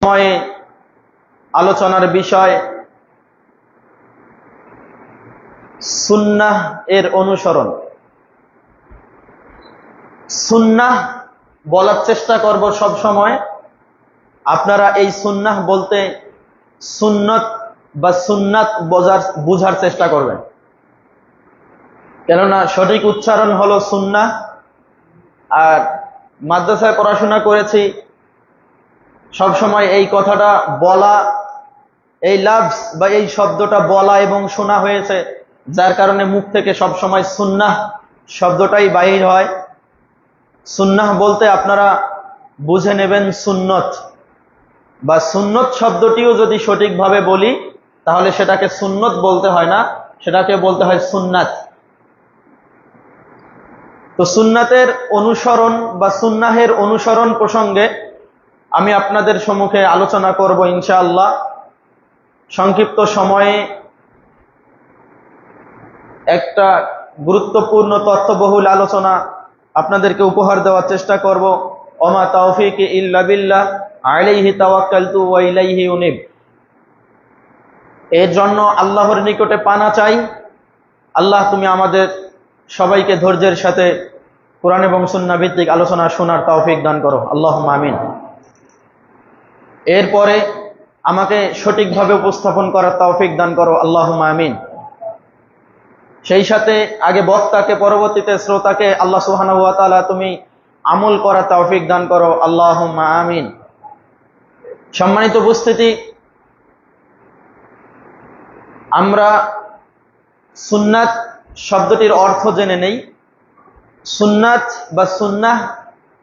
সময়ে আলোচনার বিষয় সুন্নাহ এর অনুসরণ। সুন্নাহ বলার চেষ্টা করব সব সময়। আপনারা এই সুন্নাহ বলতে সুন্নত বা সুন্নাত বুঝার চেষ্টা করবেন, কেননা সঠিক উচ্চারণ হলো সুন্নাহ। আর মাদ্রাসায় পড়াশোনা করেছি, সব সময় এই কথাটা বলা, এই লাফজ বা এই শব্দটা বলা এবং শোনা হয়েছে, যার কারণে মুখ থেকে সব সময় সুন্নাহ শব্দটাই বাহির হয়। সুন্নাহ বলতে আপনারা বুঝে নেবেন সুন্নত, বা সুন্নত শব্দটিও যদি সঠিকভাবে বলি তাহলে সেটাকে সুন্নত বলতে হয় না, সেটাকে বলতে হয় সুন্নাত। তো সুন্নাতের অনুসরণ বা সুন্নাহের অনুসরণ প্রসঙ্গে আমি আপনাদের সম্মুখে আলোচনা করব ইনশাআল্লাহ। সংক্ষিপ্ত সময়ে একটা গুরুত্বপূর্ণ তথ্যবহুল আলোচনা আপনাদেরকে উপহার দেওয়ার চেষ্টা করব। ওমা তাওফীকি ইল্লা বিল্লাহ আলাইহি তাওয়াক্কালতু ওয়া ইলাইহি উনীব। এর জন্য আল্লাহর নিকটে পানা চাই। আল্লাহ, তুমি আমাদের সবাইকে ধৈর্যের সাথে কোরআন এবং সুন্নাহ ভিত্তিক আলোচনা শোনার তৌফিক দান করো, আল্লাহুম্মা আমিন। এরপরে আমাকে সঠিকভাবে উপস্থাপন করার তৌফিক দান করো, আল্লাহুম্মা আমিন। সেই সাথে আগে বক্তাকে, পরবর্তীতে শ্রোতাকে আল্লাহ সুবহানাহু ওয়া তাআলা তুমি আমল করার তৌফিক দান করো, আল্লাহুম্মা আমিন। সম্মানিত উপস্থিতি, আমরা সুন্নাত শব্দটির অর্থ জেনে নেই। সুন্নাত বা সুন্নাহ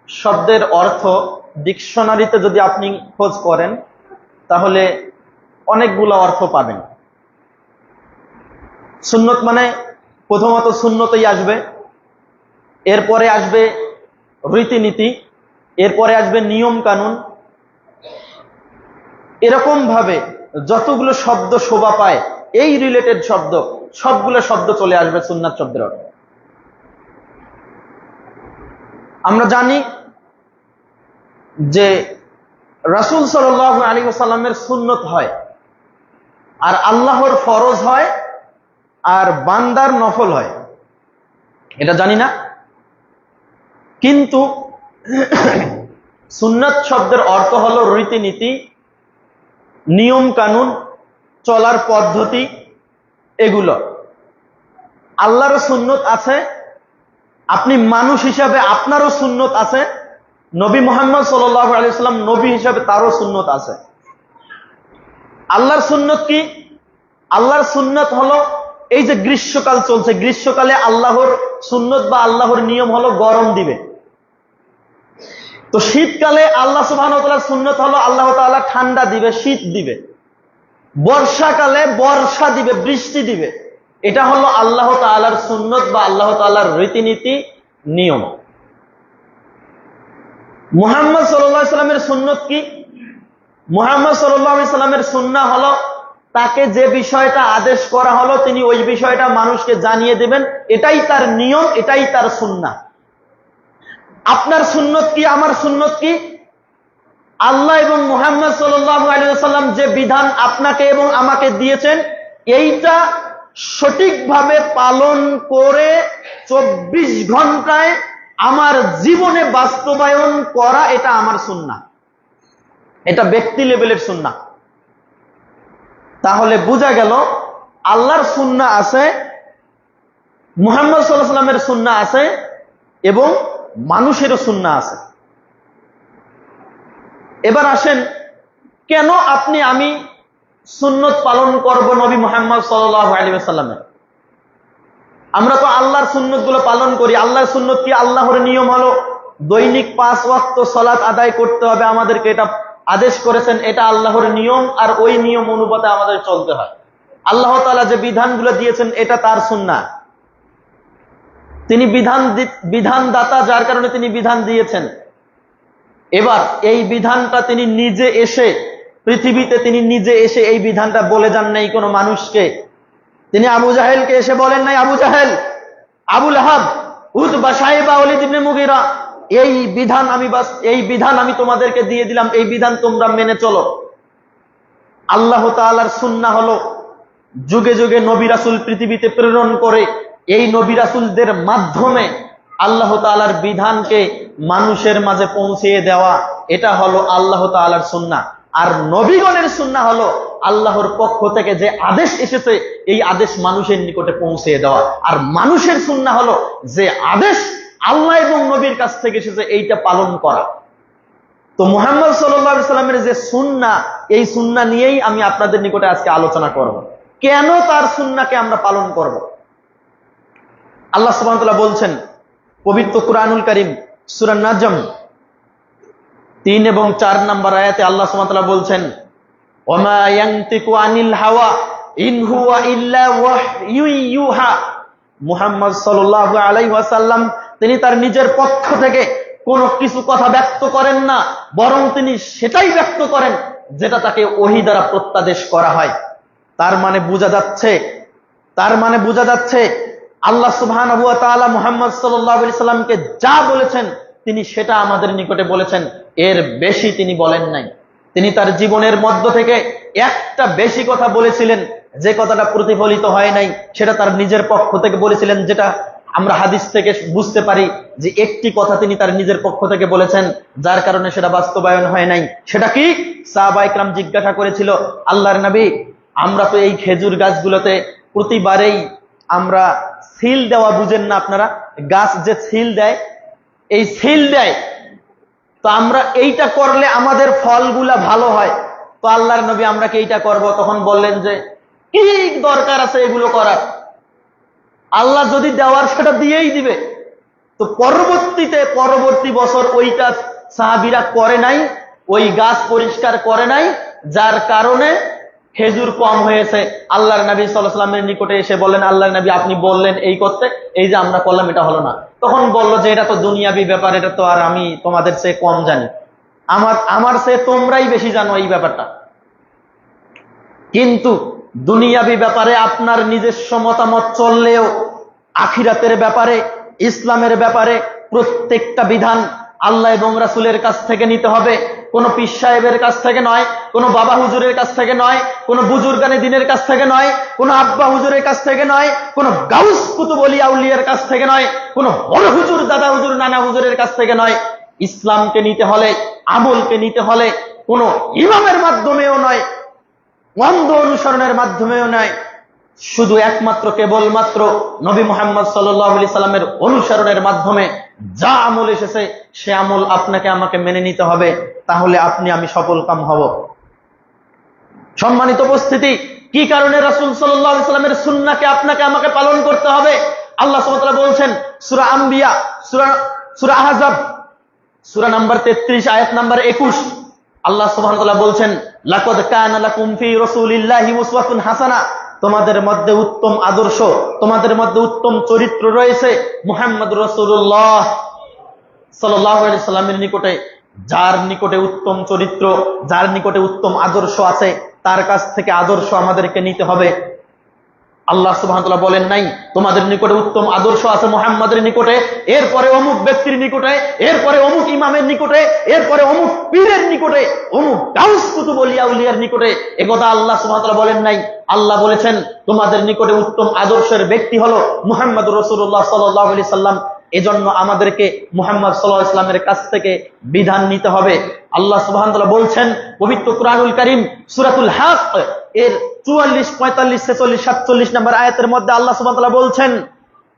শব্দের অর্থ ডিকশনারিতে যদি আপনি খোঁজ করেন তাহলে অনেকগুলো অর্থ পাবেন। সুন্নত মানে প্রথমত সুন্নতই আসবে, এরপরে আসবে রীতিনীতি, এরপরে আসবে নিয়ম কানুন। এরকম ভাবে যতগুলো শব্দ শোভা পায় এই রিলেটেড শব্দ, সবগুলো শব্দ চলে আসবে সুন্নাত শব্দের অর্থ। আমরা জানি যে রাসূল সাল্লাল্লাহু আলাইহি ওয়াসাল্লামের সুন্নত হয়, আর আল্লাহর ফরজ হয়, আর বান্দার নফল হয়, এটা জানি না। কিন্তু সুন্নাত শব্দের অর্থ হলো রীতিনীতি, নিয়ম কানুন, চলার পদ্ধতি। এগুলো আল্লাহরও সুন্নত আছে, আপনি মানুষ হিসাবে আপনারও সুন্নত আছে, নবী মুহাম্মদ সাল্লাল্লাহু আলাইহি ওয়াসাল্লাম নবী হিসাবে তারও সুন্নত আছে। আল্লাহর সুন্নত কি? আল্লাহর সুন্নত হলো, এই যে গ্রীষ্মকাল চলছে, গ্রীষ্মকালে আল্লাহর সুন্নত বা আল্লাহর নিয়ম হলো গরম দিবে। তো শীতকালে আল্লাহ সুবহানাহু ওয়া তাআলার সুন্নত হলো আল্লাহ তাআলা ঠান্ডা দিবে, শীত দিবে। বর্ষাকালে বর্ষা দিবে, বৃষ্টি দিবে। এটা হলো আল্লাহ তাআলার সুন্নত বা আল্লাহ তাআলার রীতিনীতি, নিয়ম। মুহাম্মদ সাল্লাল্লাহু আলাইহি সাল্লামের সুন্নত কি? মুহাম্মদ সাল্লাল্লাহু আলাইহি সাল্লামের সুন্নাহ হলো তাকে যে বিষয়টা আদেশ করা হলো তিনি ওই বিষয়টা মানুষকে জানিয়ে দেবেন, এটাই তার নিয়ম, এটাই তার সুন্নাহ। আপনার সুন্নত কি? আমার সুন্নত কি? আল্লাহ এবং মুহাম্মদ সাল্লাল্লাহু আলাইহি ওয়াসাল্লাম যে বিধান আপনাকে এবং আমাকে দিয়েছেন, এইটা সঠিকভাবে পালন করে 24 ঘন্টায় আমার জীবনে বাস্তবায়ন করা, এটা আমার সুন্নাহ। এটা ব্যক্তি লেভেলের সুন্নাহ। তাহলে বোঝা গেল আল্লাহর সুন্নাহ আছে, মুহাম্মদ সাল্লাল্লাহু আলাইহি ওয়াসাল্লামের সুন্নাহ আছে, এবং মানুষেরও সুন্নাহ আছে। এবার আসেন, কেন আপনি আমি সুন্নত পালন করব নবী মুহাম্মদ সাল্লাল্লাহু আলাইহি ওয়াসাল্লামের? আমরা তো আল্লাহর সুন্নত গুলো পালন করি। আল্লাহর সুন্নত কি? আল্লাহর নিয়ম হলো দৈনিক 5 ওয়াক্ত সালাত আদায় করতে হবে, আমাদেরকে এটা আদেশ করেছেন, এটা আল্লাহর নিয়ম, আর ওই নিয়ম অনুপাতে আমাদের চলতে হয়। আল্লাহ তাআলা যে বিধানগুলো দিয়েছেন এটা তার সুন্নাহ। তিনি বিধানদাতা, যার কারণে তিনি বিধান দিয়েছেন। এবার এই বিধানটা তিনি নিজে এসে পৃথিবীতে, তিনি নিজে এসে এই বিধানটা বলে যান নাই কোনো মানুষকে। তিনি আবু জাহেলকে এসে বলেন নাই, আবু জাহেল, আবু লাহাব, উতবা, সাইবা, ওয়ালিদ ইবনে মুগীরা, এই বিধান আমি তোমাদেরকে দিয়ে দিলাম, এই বিধান তোমরা মেনে চলো। আল্লাহ তাআলার সুন্নাহ হলো যুগে যুগে নবী রাসূল পৃথিবীতে প্রেরণ করে এই নবী রাসূলদের মাধ্যমে আল্লাহ তাআলার বিধানকে মানুষের মাঝে পৌঁছে দেওয়া, এটা হলো আল্লাহ তাআলার সুন্নাহ। আর নবীগণের সুন্নাহ হলো আল্লাহর পক্ষ থেকে যে আদেশ এসেছে এই আদেশ মানুষের নিকটে পৌঁছে দেওয়া। আর মানুষের সুন্নাহ হলো যে আদেশ আল্লাহ এবং নবীর কাছ থেকে এসেছে এইটা পালন করা। তো মুহাম্মদ সাল্লাল্লাহু আলাইহি সাল্লামের যে সুন্নাহ, এই সুন্নাহ নিয়েই আমি আপনাদের নিকটে আজকে আলোচনা করব। কেন তার সুন্নাহকে আমরা পালন করব? আল্লাহ সুবহানাহু ওয়া তাআলা বলছেন পবিত্র কুরআনুল কারীম সূরা নাজম 3 এবং 4 নম্বর আয়াতে আল্লাহ সুবহানাহু ওয়া তাআলা বলছেন, ওয়ামা ইয়ানতিকু আনিল হাওয়া ইন হুয়া ইল্লা ওয়াহয়ু ইউহা। মুহাম্মদ সাল্লাল্লাহু আলাইহি ওয়াসাল্লাম তিনি তার নিজের পক্ষ থেকে কোনো কিছু কথা ব্যক্ত করেন না, বরং তিনি সেটাই ব্যক্ত করেন যেটা তাকে ওহী দ্বারা প্রত্যাদেশ করা হয়। তার মানে বোঝা যাচ্ছে আল্লাহ সুবহানাহু ওয়া তাআলা মুহাম্মদ সাল্লাল্লাহু আলাইহি সাল্লামকে যা বলেছেন তিনি সেটা আমাদের নিকটে বলেছেন, এর বেশি তিনি বলেন নাই। তিনি তার জীবনের মধ্য থেকে একটা বেশি কথা বলেছিলেন, যে কথাটা প্রতিফলিত হয় নাই সেটা তার নিজের পক্ষ থেকে বলেছিলেন, যেটা আমরা হাদিস থেকে বুঝতে পারি যে একটি কথা তিনি তার নিজের পক্ষ থেকে বলেছেন, যার কারণে সেটা বাস্তবায়ন হয় নাই। সেটা কি? সাহাবায়ে কেরাম জিজ্ঞাসা করেছিল, আল্লাহর নবী, আমরা তো এই খেজুর গাছগুলোতে প্রতিবারেই আমরা সিল দেওয়া, বুঝেন না আপনারা, গাছ যে সিল দেয়, এই সিল দেয়, তো আমরা এইটা করলে আমাদের ফলগুলা ভালো হয়, তো আল্লাহর নবী আমরা কি এইটা করব? তখন বললেন যে কি দরকার আছে এগুলো করার, আল্লাহ যদি দেওয়ার সেটা দিয়েই দিবে। তো পরবর্তী বছর ওই কাজ সাহাবীরা করে নাই, ওই গাছ পরিষ্কার করে নাই, যার কারণে খেজুর কম হয়েছে। আল্লাহর নবী সাল্লাল্লাহু আলাইহি ওয়াসাল্লামের নিকটে এসে বললেন, আল্লাহর নবী আপনি বললেন এই করতে, এই যে আমরা করলাম এটা হলো না। তখন বলল যে এটা তো দুনিয়াবি ব্যাপার, এটা তো আর আমি তোমাদের চেয়ে কম জানি, আমার চেয়ে তোমরাই বেশি জানো এই ব্যাপারটা। কিন্তু দুনিয়াবি ব্যাপারে আপনার নিজস্ব মতামত চললেও আখিরাতের ব্যাপারে, ইসলামের ব্যাপারে প্রত্যেকটা বিধান আল্লাহ এবং রাসূলের কাছ থেকে নিতে হবে। কোন পীর সাহেবের কাছ থেকে নয়, কোন বাবা হুজুরের কাছ থেকে নয়, কোন বুজুর্গানে দ্বীনের কাছ থেকে নয়, কোন আব্বা হুজুরের কাছ থেকে নয়, কোন গাউস কুতুব ওলি আউলিয়ার কাছ থেকে নয়, কোন বড় হুজুর, দাদা হুজুর, নানা হুজুরের কাছ থেকে নয়। ইসলামকে নিতে হলে, আমলকে নিতে হলে কোন ইমামের মাধ্যমেও নয়, অন্ধ অনুসরণের মাধ্যমেও নয়, শুধু একমাত্র কেবলমাত্র নবী মুহাম্মদ সাল্লাল্লাহু আলাইহি সাল্লামের অনুসরণের মাধ্যমে যা আমল এসেছে সে আমল আপনাকে আমাকে মেনে নিতে হবে, তাহলে আপনি আমি সফল কাম হব। সম্মানিত উপস্থিতি, কি কারণে রাসূল সাল্লাল্লাহু আলাইহি সাল্লামের সুন্নাহকে আপনাকে আমাকে পালন করতে হবে? আল্লাহ সুবহানাহু ওয়া তাআলা বলছেন সূরা আম্বিয়া, সূরা আহজাব, সূরা নাম্বার 33 আয়াত নাম্বার 21, আল্লাহ সুবহানাহু ওয়া তাআলা বলছেন, লাকাদ কানা লাকুম ফি রাসূলিল্লাহি উসওয়াতুন হাসানাহ, তোমাদের মধ্যে উত্তম আদর্শ, তোমাদের মধ্যে উত্তম চরিত্র রয়েছে মুহাম্মদ রাসূলুল্লাহ সাল্লাল্লাহু আলাইহি সাল্লামের নিকটে। যার নিকটে উত্তম চরিত্র, যার নিকটে উত্তম আদর্শ আছে, তার কাছ থেকে আদর্শ আমাদেরকে নিতে হবে। আল্লাহ সুবহানাহু ওয়া তাআলা বলেন নাই তোমাদের নিকটে উত্তম আদর্শ আছে মুহাম্মাদের নিকটে, এরপরে অমুক ব্যক্তির নিকটে, এরপরে অমুক ইমামের নিকটে, এরপরে অমুক পীরের নিকটে, অমুক গাউস কুতুব ওলিয়া উলিয়ার নিকটে। একথা আল্লাহ সুবহানাহু ওয়া তাআলা বলেন নাই। আল্লাহ বলেছেন তোমাদের নিকটে উত্তম আদর্শের ব্যক্তি হলো মুহাম্মদুর রাসূলুল্লাহ সাল্লাল্লাহু আলাইহি সাল্লাম। এজন্য আমাদেরকে মুহাম্মদ সাল্লাল্লাহু আলাইহি সাল্লামের কাছ থেকে বিধান নিতে হবে। আল্লাহ সুবহানাহু ওয়া তাআলা বলছেন পবিত্র কুরআনুল কারীম সূরাতুল হাক্ক এর 44, 45, 46, 47 নম্বর আয়াতের মধ্যে আল্লাহ সুবহানাহু ওয়া তাআলা বলছেন,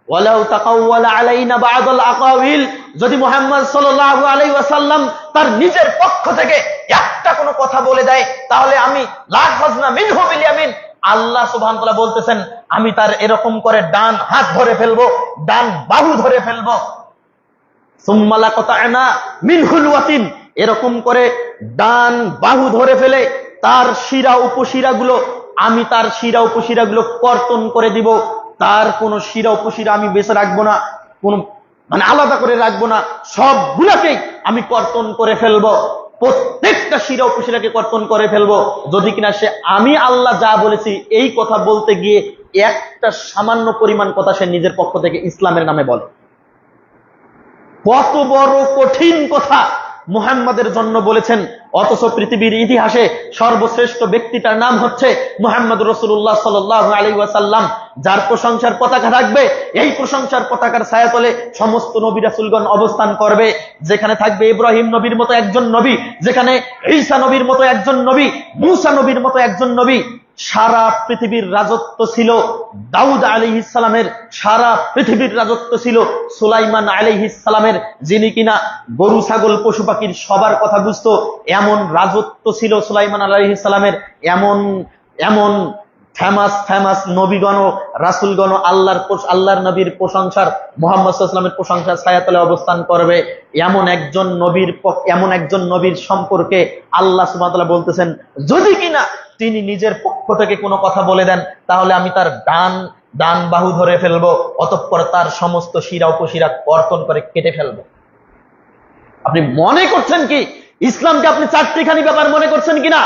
ওয়ালাউ তাকাওয়ালা আলাইনা বা'দাল আকাওয়িল, যদি মুহাম্মদ সাল্লাল্লাহু আলাইহি ওয়াসাল্লাম তার নিজের পক্ষ থেকে একটা কোনো কথা বলে দেয়, তাহলে আমি লাখাজনা মিনহু বিল ইয়ামিন, আল্লাহ সুবহানাহু ওয়া তাআলা বলতেছেন আমি তার এরকম করে ডান হাত ধরে ফেলবো, ডান বাহু ধরে ফেলবো। সুম্মা লাকাতা'না মিনহুল ওয়াতিন, এরকম করে ডান বাহু ধরে ফেলে তার শিরা উপশিরাগুলো, আমি তার শিরা উপশিরাগুলো কর্তন করে দিব। তার কোন শিরা উপশিরা আমি বেঁচে রাখবো না, কোন আলাদা করে রাখবো না, সবগুলাকেই আমি কর্তন করে ফেলবো। প্রত্যেকটা শিরা উপশিরাকে কর্তন করে ফেলবো, যদি কিনা সে আমি আল্লাহ যা বলেছি এই কথা বলতে গিয়ে একটা সামান্য পরিমাণ কথা সে নিজের পক্ষ থেকে ইসলামের নামে বলে। কত বড় কঠিন কথা মুহাম্মাদের জন্য বলেছেন, অথচ পৃথিবীর ইতিহাসে সর্বশ্রেষ্ঠ ব্যক্তিটার নাম হচ্ছে মুহাম্মদ রাসূলুল্লাহ সাল্লাল্লাহু আলাইহি ওয়াসাল্লাম, যার প্রশংসার পতাকা থাকবে। এই প্রশংসার পতাকার ছায়াতলে সমস্ত নবী রাসূলগণ অবস্থান করবে। যেখানে থাকবে ইব্রাহিম নবীর মতো একজন নবী, যেখানে ঈসা নবীর মতো একজন নবী, মূসা নবীর মতো একজন নবী। সারা পৃথিবীর রাজত্ব ছিল দাউদ আলাইহিস সালামের, সারা পৃথিবীর রাজত্ব ছিল সুলাইমান আলাইহিস সালামের, যিনি কিনা গরু ছাগল পশু পাখির সবার কথা বুঝতো। এমন রাজত্ব ছিল সুলাইমান আলাইহিস সালামের। এমন এমন ফেমাস নবীগণ রাসূলগণ আল্লাহর নবীর প্রশংসার, মুহাম্মদ সাল্লাল্লাহু আলাইহি ওয়াসাল্লামের প্রশংসার ছায়াতলে অবস্থান করবে। এমন একজন নবীর সম্পর্কে আল্লাহ সুবহানাহু ওয়া তাআলা বলতেছেন, যদি কিনা তিনি নিজের পক্ষ থেকে কোনো কথা বলে দেন, তাহলে আমি তার ডান বাহু ধরে ফেলবো, অতঃপর তার সমস্ত শিরা উপশিরা কর্তন করে কেটে ফেলবো। আপনি মনে করছেন কি ইসলামকে আপনি চারটিখানি ব্যাপার মনে করছেন কিনা?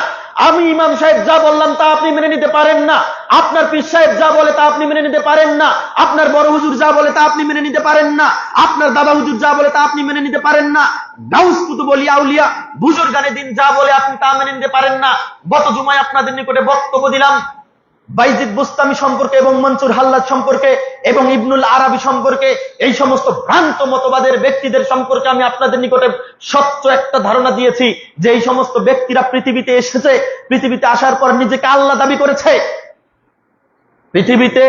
আমি ইমাম সাহেব যা বললাম তা আপনি মেনে নিতে পারেন না, আপনার পীর সাহেব যা বলে তা আপনি মেনে নিতে পারেন না, আপনার বড় হুজুর যা বলে তা আপনি মেনে নিতে পারেন না, আপনার দাদা হুজুর যা বলে তা আপনি মেনে নিতে পারেন না, গাউস কুতুব ওলিয়া আউলিয়া বুজুর্গানে দিন যা বলে আপনি তা মেনে নিতে পারেন না। গত জুমায় আপনাদের নিকটে বক্তব্য দিলাম বাইজিদ বুস্তামি সম্পর্কে এবং মনসুর হাল্লাজ সম্পর্কে এবং ইবনুল আরাবি সম্পর্কে। এই সমস্ত ভ্রান্ত মতবাদের ব্যক্তিদের সম্পর্কে আমি আপনাদের নিকটে স্বচ্ছ একটা ধারণা দিয়েছি যে এই সমস্ত ব্যক্তিরা পৃথিবীতে এসেছে, পৃথিবীতে আসার পর নিজেকে আল্লাহ দাবি করেছে। পৃথিবীতে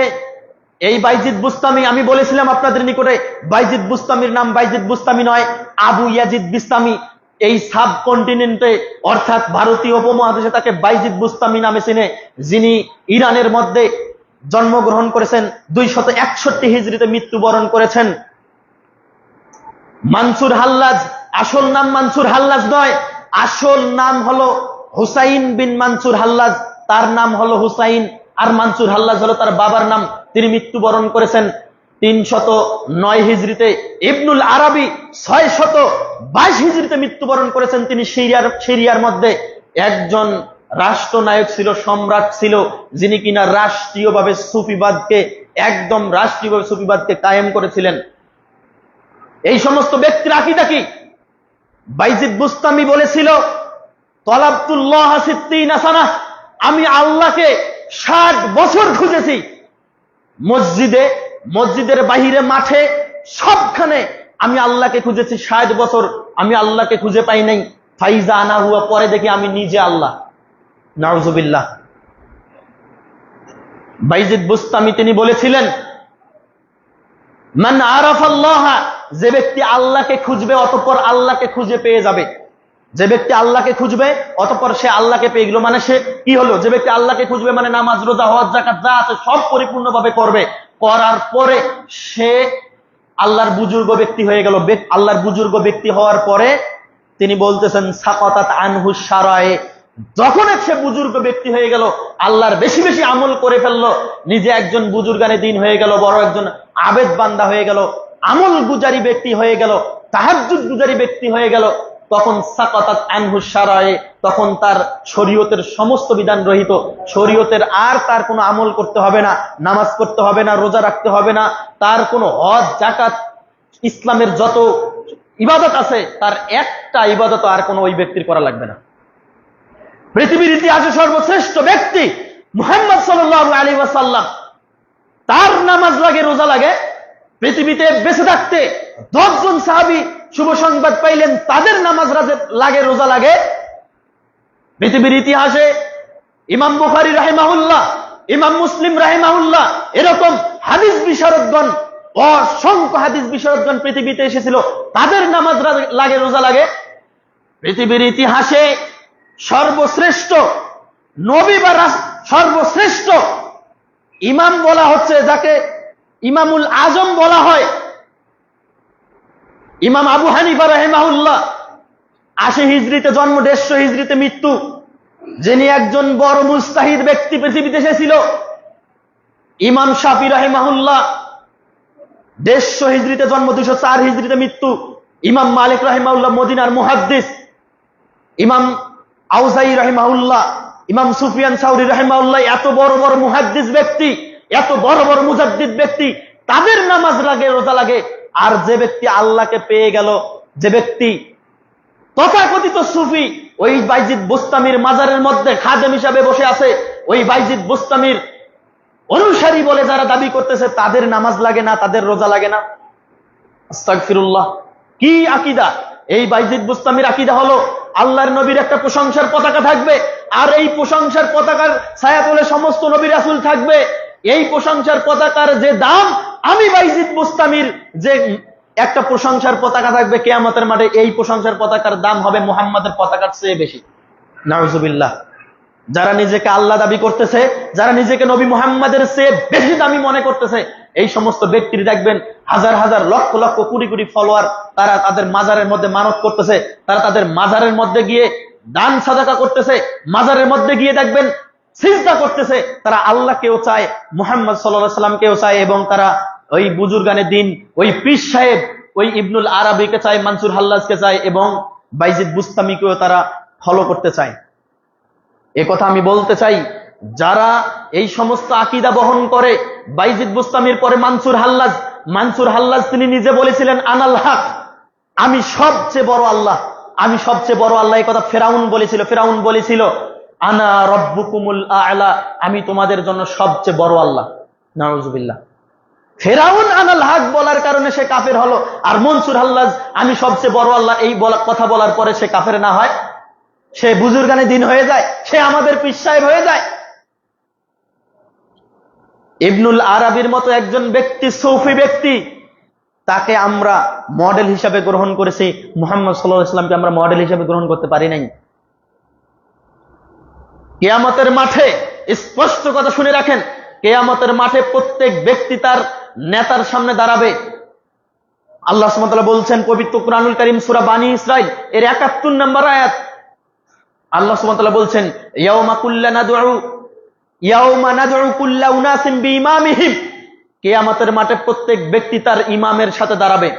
এই বাইজিদ বুস্তামি, আমি বলেছিলাম আপনাদের নিকটে, বাইজিদ বুস্তামির নাম বাইজিদ বুস্তামি নয়, আবু ইয়াজিদ বিস্তামি। এই সাবকন্টিনেন্টে অর্থাৎ ভারতীয় উপমহাদেশে তাকে বাইজিদ বুস্তামি নামে চিনে, যিনি ইরানের মধ্যে জন্মগ্রহণ করেছেন, 261 হিজরিতে মৃত্যুবরণ করেছেন। মানসুর হাল্লাজ, আসল নাম মানসুর হাল্লাজ নয়, আসল নাম হলো হুসাইন বিন মানসুর হাল্লাজ। তার নাম হলো হুসাইন, আর মানসুর হাল্লাজ হলো তার বাবার নাম। তিনি মৃত্যুবরণ করেছেন 309 হিজরিতে। ইবনুল আরাবি 622 হিজরিতে মৃত্যুবরণ করেছেন। তিনি সিরিয়ার মধ্যে একজন রাষ্ট্রনায়ক ছিল, সম্রাট ছিল, যিনি কিনা রাষ্ট্রীয়ভাবে সুফিবাদকে কায়েম করেছিলেন। এই সমস্ত ব্যক্তির আকীদা কি? বাইজিদ বুস্তামি বলেছিল, তলাবতুল্লাহ 60 সানাহ, আমি আল্লাহকে 60 বছর খুঁজেছি। মসজিদের বাহিরে, মাঠে, সবখানে আমি আল্লাহকে খুঁজেছি 60 বছর, আমি আল্লাহকে খুঁজে পাই নাই। ফাইজা আনা হুয়া, পরে দেখি আমি নিজে আল্লাহ। নাউজুবিল্লাহ। বাইজিদ বুস্তামি তিনি বলেছিলেন, মান আরাফাল্লাহ, যে ব্যক্তি আল্লাহকে খুঁজবে অতঃপর আল্লাহকে খুঁজে পেয়ে যাবে। যে ব্যক্তি আল্লাহকে খুঁজবে অতঃপর সে আল্লাহকে পেয়ে গেল। মানে সে কি হলো? যে ব্যক্তি আল্লাহকে খুঁজবে মানে নামাজ, রোজা, হজ, যাকাত যা আছে সব পরিপূর্ণভাবে করবে, করার পরে সে আল্লাহর বুজুর্গ ব্যক্তি হয়ে গেল। আল্লাহর বুজুর্গ ব্যক্তি হওয়ার পরে তিনি বলতেছেন, সাকাতাত আনহু শারায়ে, যখন সে বুজুর্গ ব্যক্তি হয়ে গেল, আল্লাহর বেশি বেশি আমল করে ফেললো, নিজে একজন বুজুর্গানে দিন হয়ে গেল, বড় একজন আবেদ বান্দা হয়ে গেল, আমল গুজারি ব্যক্তি হয়ে গেল, তাহাজ্জুদ গুজারি ব্যক্তি হয়ে গেল, তখন সাকাতাত আনহু শারায়ে, তখন তার শরীয়তের সমস্ত বিধান রহিত, শরীয়তের আর তার কোনো আমল করতে হবে না, নামাজ করতে হবে না, রোজা রাখতে হবে না, তার কোনো হজ, যাকাত, ইসলামের যত ইবাদত আছে তার একটা ইবাদত আর কোনো ওই ব্যক্তির করা লাগবে না। পৃথিবীর ইতিহাসে সর্বশ্রেষ্ঠ ব্যক্তি মুহাম্মদ সাল্লাল্লাহু আলাইহি ওয়াসাল্লাম, তার নামাজ লাগে, রোজা লাগে। পৃথিবীতে বেঁচে থাকতে 10 জন সাহাবী শুভ সংবাদ পাইলেন, তাদের নামাজ লাগে, রোজা লাগে। পৃথিবীর ইতিহাসে ইমাম বুখারী রাহিমাহুল্লাহ, ইমাম মুসলিম রাহিমাহুল্লাহ, এরকম হাদিস বিশারদগণ, অসংখ্য হাদিস বিশারদগণ পৃথিবীতে এসেছিল, তাদের নামাজ লাগে, রোজা লাগে। পৃথিবীর ইতিহাসে সর্বশ্রেষ্ঠ নবী বা সর্বশ্রেষ্ঠ ইমাম বলা হচ্ছে, যাকে ইমামুল আজম বলা হয়, ইমাম আবু হানিফা রাহিমাহুল্লাহ। 80 হিজরিতে জন্ম, 150 হিজরিতে মৃত্যু, যিনি একজন বড় মুজতাহিদ ব্যক্তি পৃথিবীতে এসেছিল। ইমাম শাফি রাহিমাহুল্লাহ 150 হিজরিতে জন্ম, 204 হিজরিতে মৃত্যু। ইমাম মালিক রাহিমাহুল্লাহ মদিনার মুহাদ্দিস। ইমাম আউজাই রাহিমাহুল্লাহ, ইমাম সুফিয়ান সাউরি রাহিমাহুল্লাহ, এত বড় বড় মুহাদ্দিস ব্যক্তি, এত বড় বড় মুজাদ্দিদ ব্যক্তি, তাদের নামাজ লাগে, রোজা লাগে। আর যে ব্যক্তি আল্লাহকে পেয়ে গেল, যে ব্যক্তি তথাকথিত সুফি, ওই বাইজিদ বুস্তামির মাজারের মধ্যে খাদেম হিসাবে বসে আছে, ওই বাইজিদ বুস্তামির অনুসারী বলে যারা দাবি করতেছে, তাদের নামাজ লাগে না, তাদের রোজা লাগে না। আস্তাগফিরুল্লাহ। কি আকীদা? এই বাইজিদ বুস্তামির আকীদা হলো আল্লাহর নবীর একটা প্রশংসার পতাকা থাকবে, আর এই প্রশংসার পতাকার ছায়াতলে সমস্ত নবী রাসূল থাকবে। এই প্রশংসার পতাকার যে দাম, আমি বাইজিদ বুস্তামির যে একটা প্রশংসার পতাকা থাকবে কিয়ামতের মাঠে, এই প্রশংসার পতাকার দাম হবে মুহাম্মাদের পতাকার চেয়ে বেশি। নাউজুবিল্লাহ। যারা নিজেকে আল্লাহ দাবি করতেছে, যারা নিজেকে নবী মুহাম্মাদের চেয়ে বেশি দামি মনে করতেছে, এই সমস্ত ব্যক্তির দেখবেন হাজার হাজার লক্ষ লক্ষ কোটি কোটি ফলোয়ার, তারা তাদের মাজারের মধ্যে মানত করতেছে, তারা তাদের মাজারের মধ্যে গিয়ে দান সাদাকা করতেছে, মাজারের মধ্যে গিয়ে দেখবেন সিজদা করতেছে। তারা আল্লাহকেও চায়, মুহাম্মদ সাল্লাল্লাহু আলাইহি সাল্লামকেও চায়, এবং তারা ওই বুজুর্গানে দিন, ওই পীর সাহেব, ওই ইবনুল আরাবিকে চায়, মানসুর হাল্লাজকে চায়, এবং বাইজিদ বুস্তামিকেও তারা ফলো করতে চায়। এ কথা আমি বলতে চাই, যারা এই সমস্ত আকীদা বহন করে, বাইজিদ বুস্তামির পরে মানসুর হাল্লাজ তিনি নিজে বলেছিলেন আনাল হক, আমি সবচেয়ে বড় আল্লাহ, আমি সবচেয়ে বড় আল্লাহ। এই কথা ফেরাউন বলেছিল আনা রব্বুকুমুল আ'লা, আমি তোমাদের জন্য সবচেয়ে বড় আল্লাহ। নাউজুবিল্লাহ। ফেরাউন আনাল হক বলার কারণে সে কাফের হলো, আর মনসুর হাল্লাজ আমি সবচেয়ে বড় আল্লাহ এই কথা বলার পরে সে কাফের না হয়? সে বুজুর্গানে দিন হয়ে যায়, সে আমাদের পীর সাহেব হয়ে যায়। ইবনুল আরাবির মতো একজন ব্যক্তি, সুফি ব্যক্তি, তাকে আমরা মডেল হিসাবে গ্রহণ করেছি, মুহাম্মদ সাল্লাল্লাহু আলাইহি ওয়াসাল্লামকে আমরা মডেল হিসাবে গ্রহণ করতে পারি নাই। কিয়ামতের মাঠে স্পষ্ট কথা শুনে রাখেন, কিয়ামতের মাঠে প্রত্যেক ব্যক্তি তার নেতার সামনে দাঁড়াবে। আল্লাহ সুবহানাহু ওয়া তাআলা বলছেন পবিত্র কুরআনুল কারীম সূরা বানী ইসরাঈল এর ৭১ নম্বর আয়াত, আল্লাহ সুবহানাহু ওয়া তাআলা বলছেন ইয়াউমা নাদউ কুল্লা উনাসিম বিইমামিহিম, কিয়ামতের মাঠে প্রত্যেক ব্যক্তি তার ইমামের সাথে দাঁড়াবে।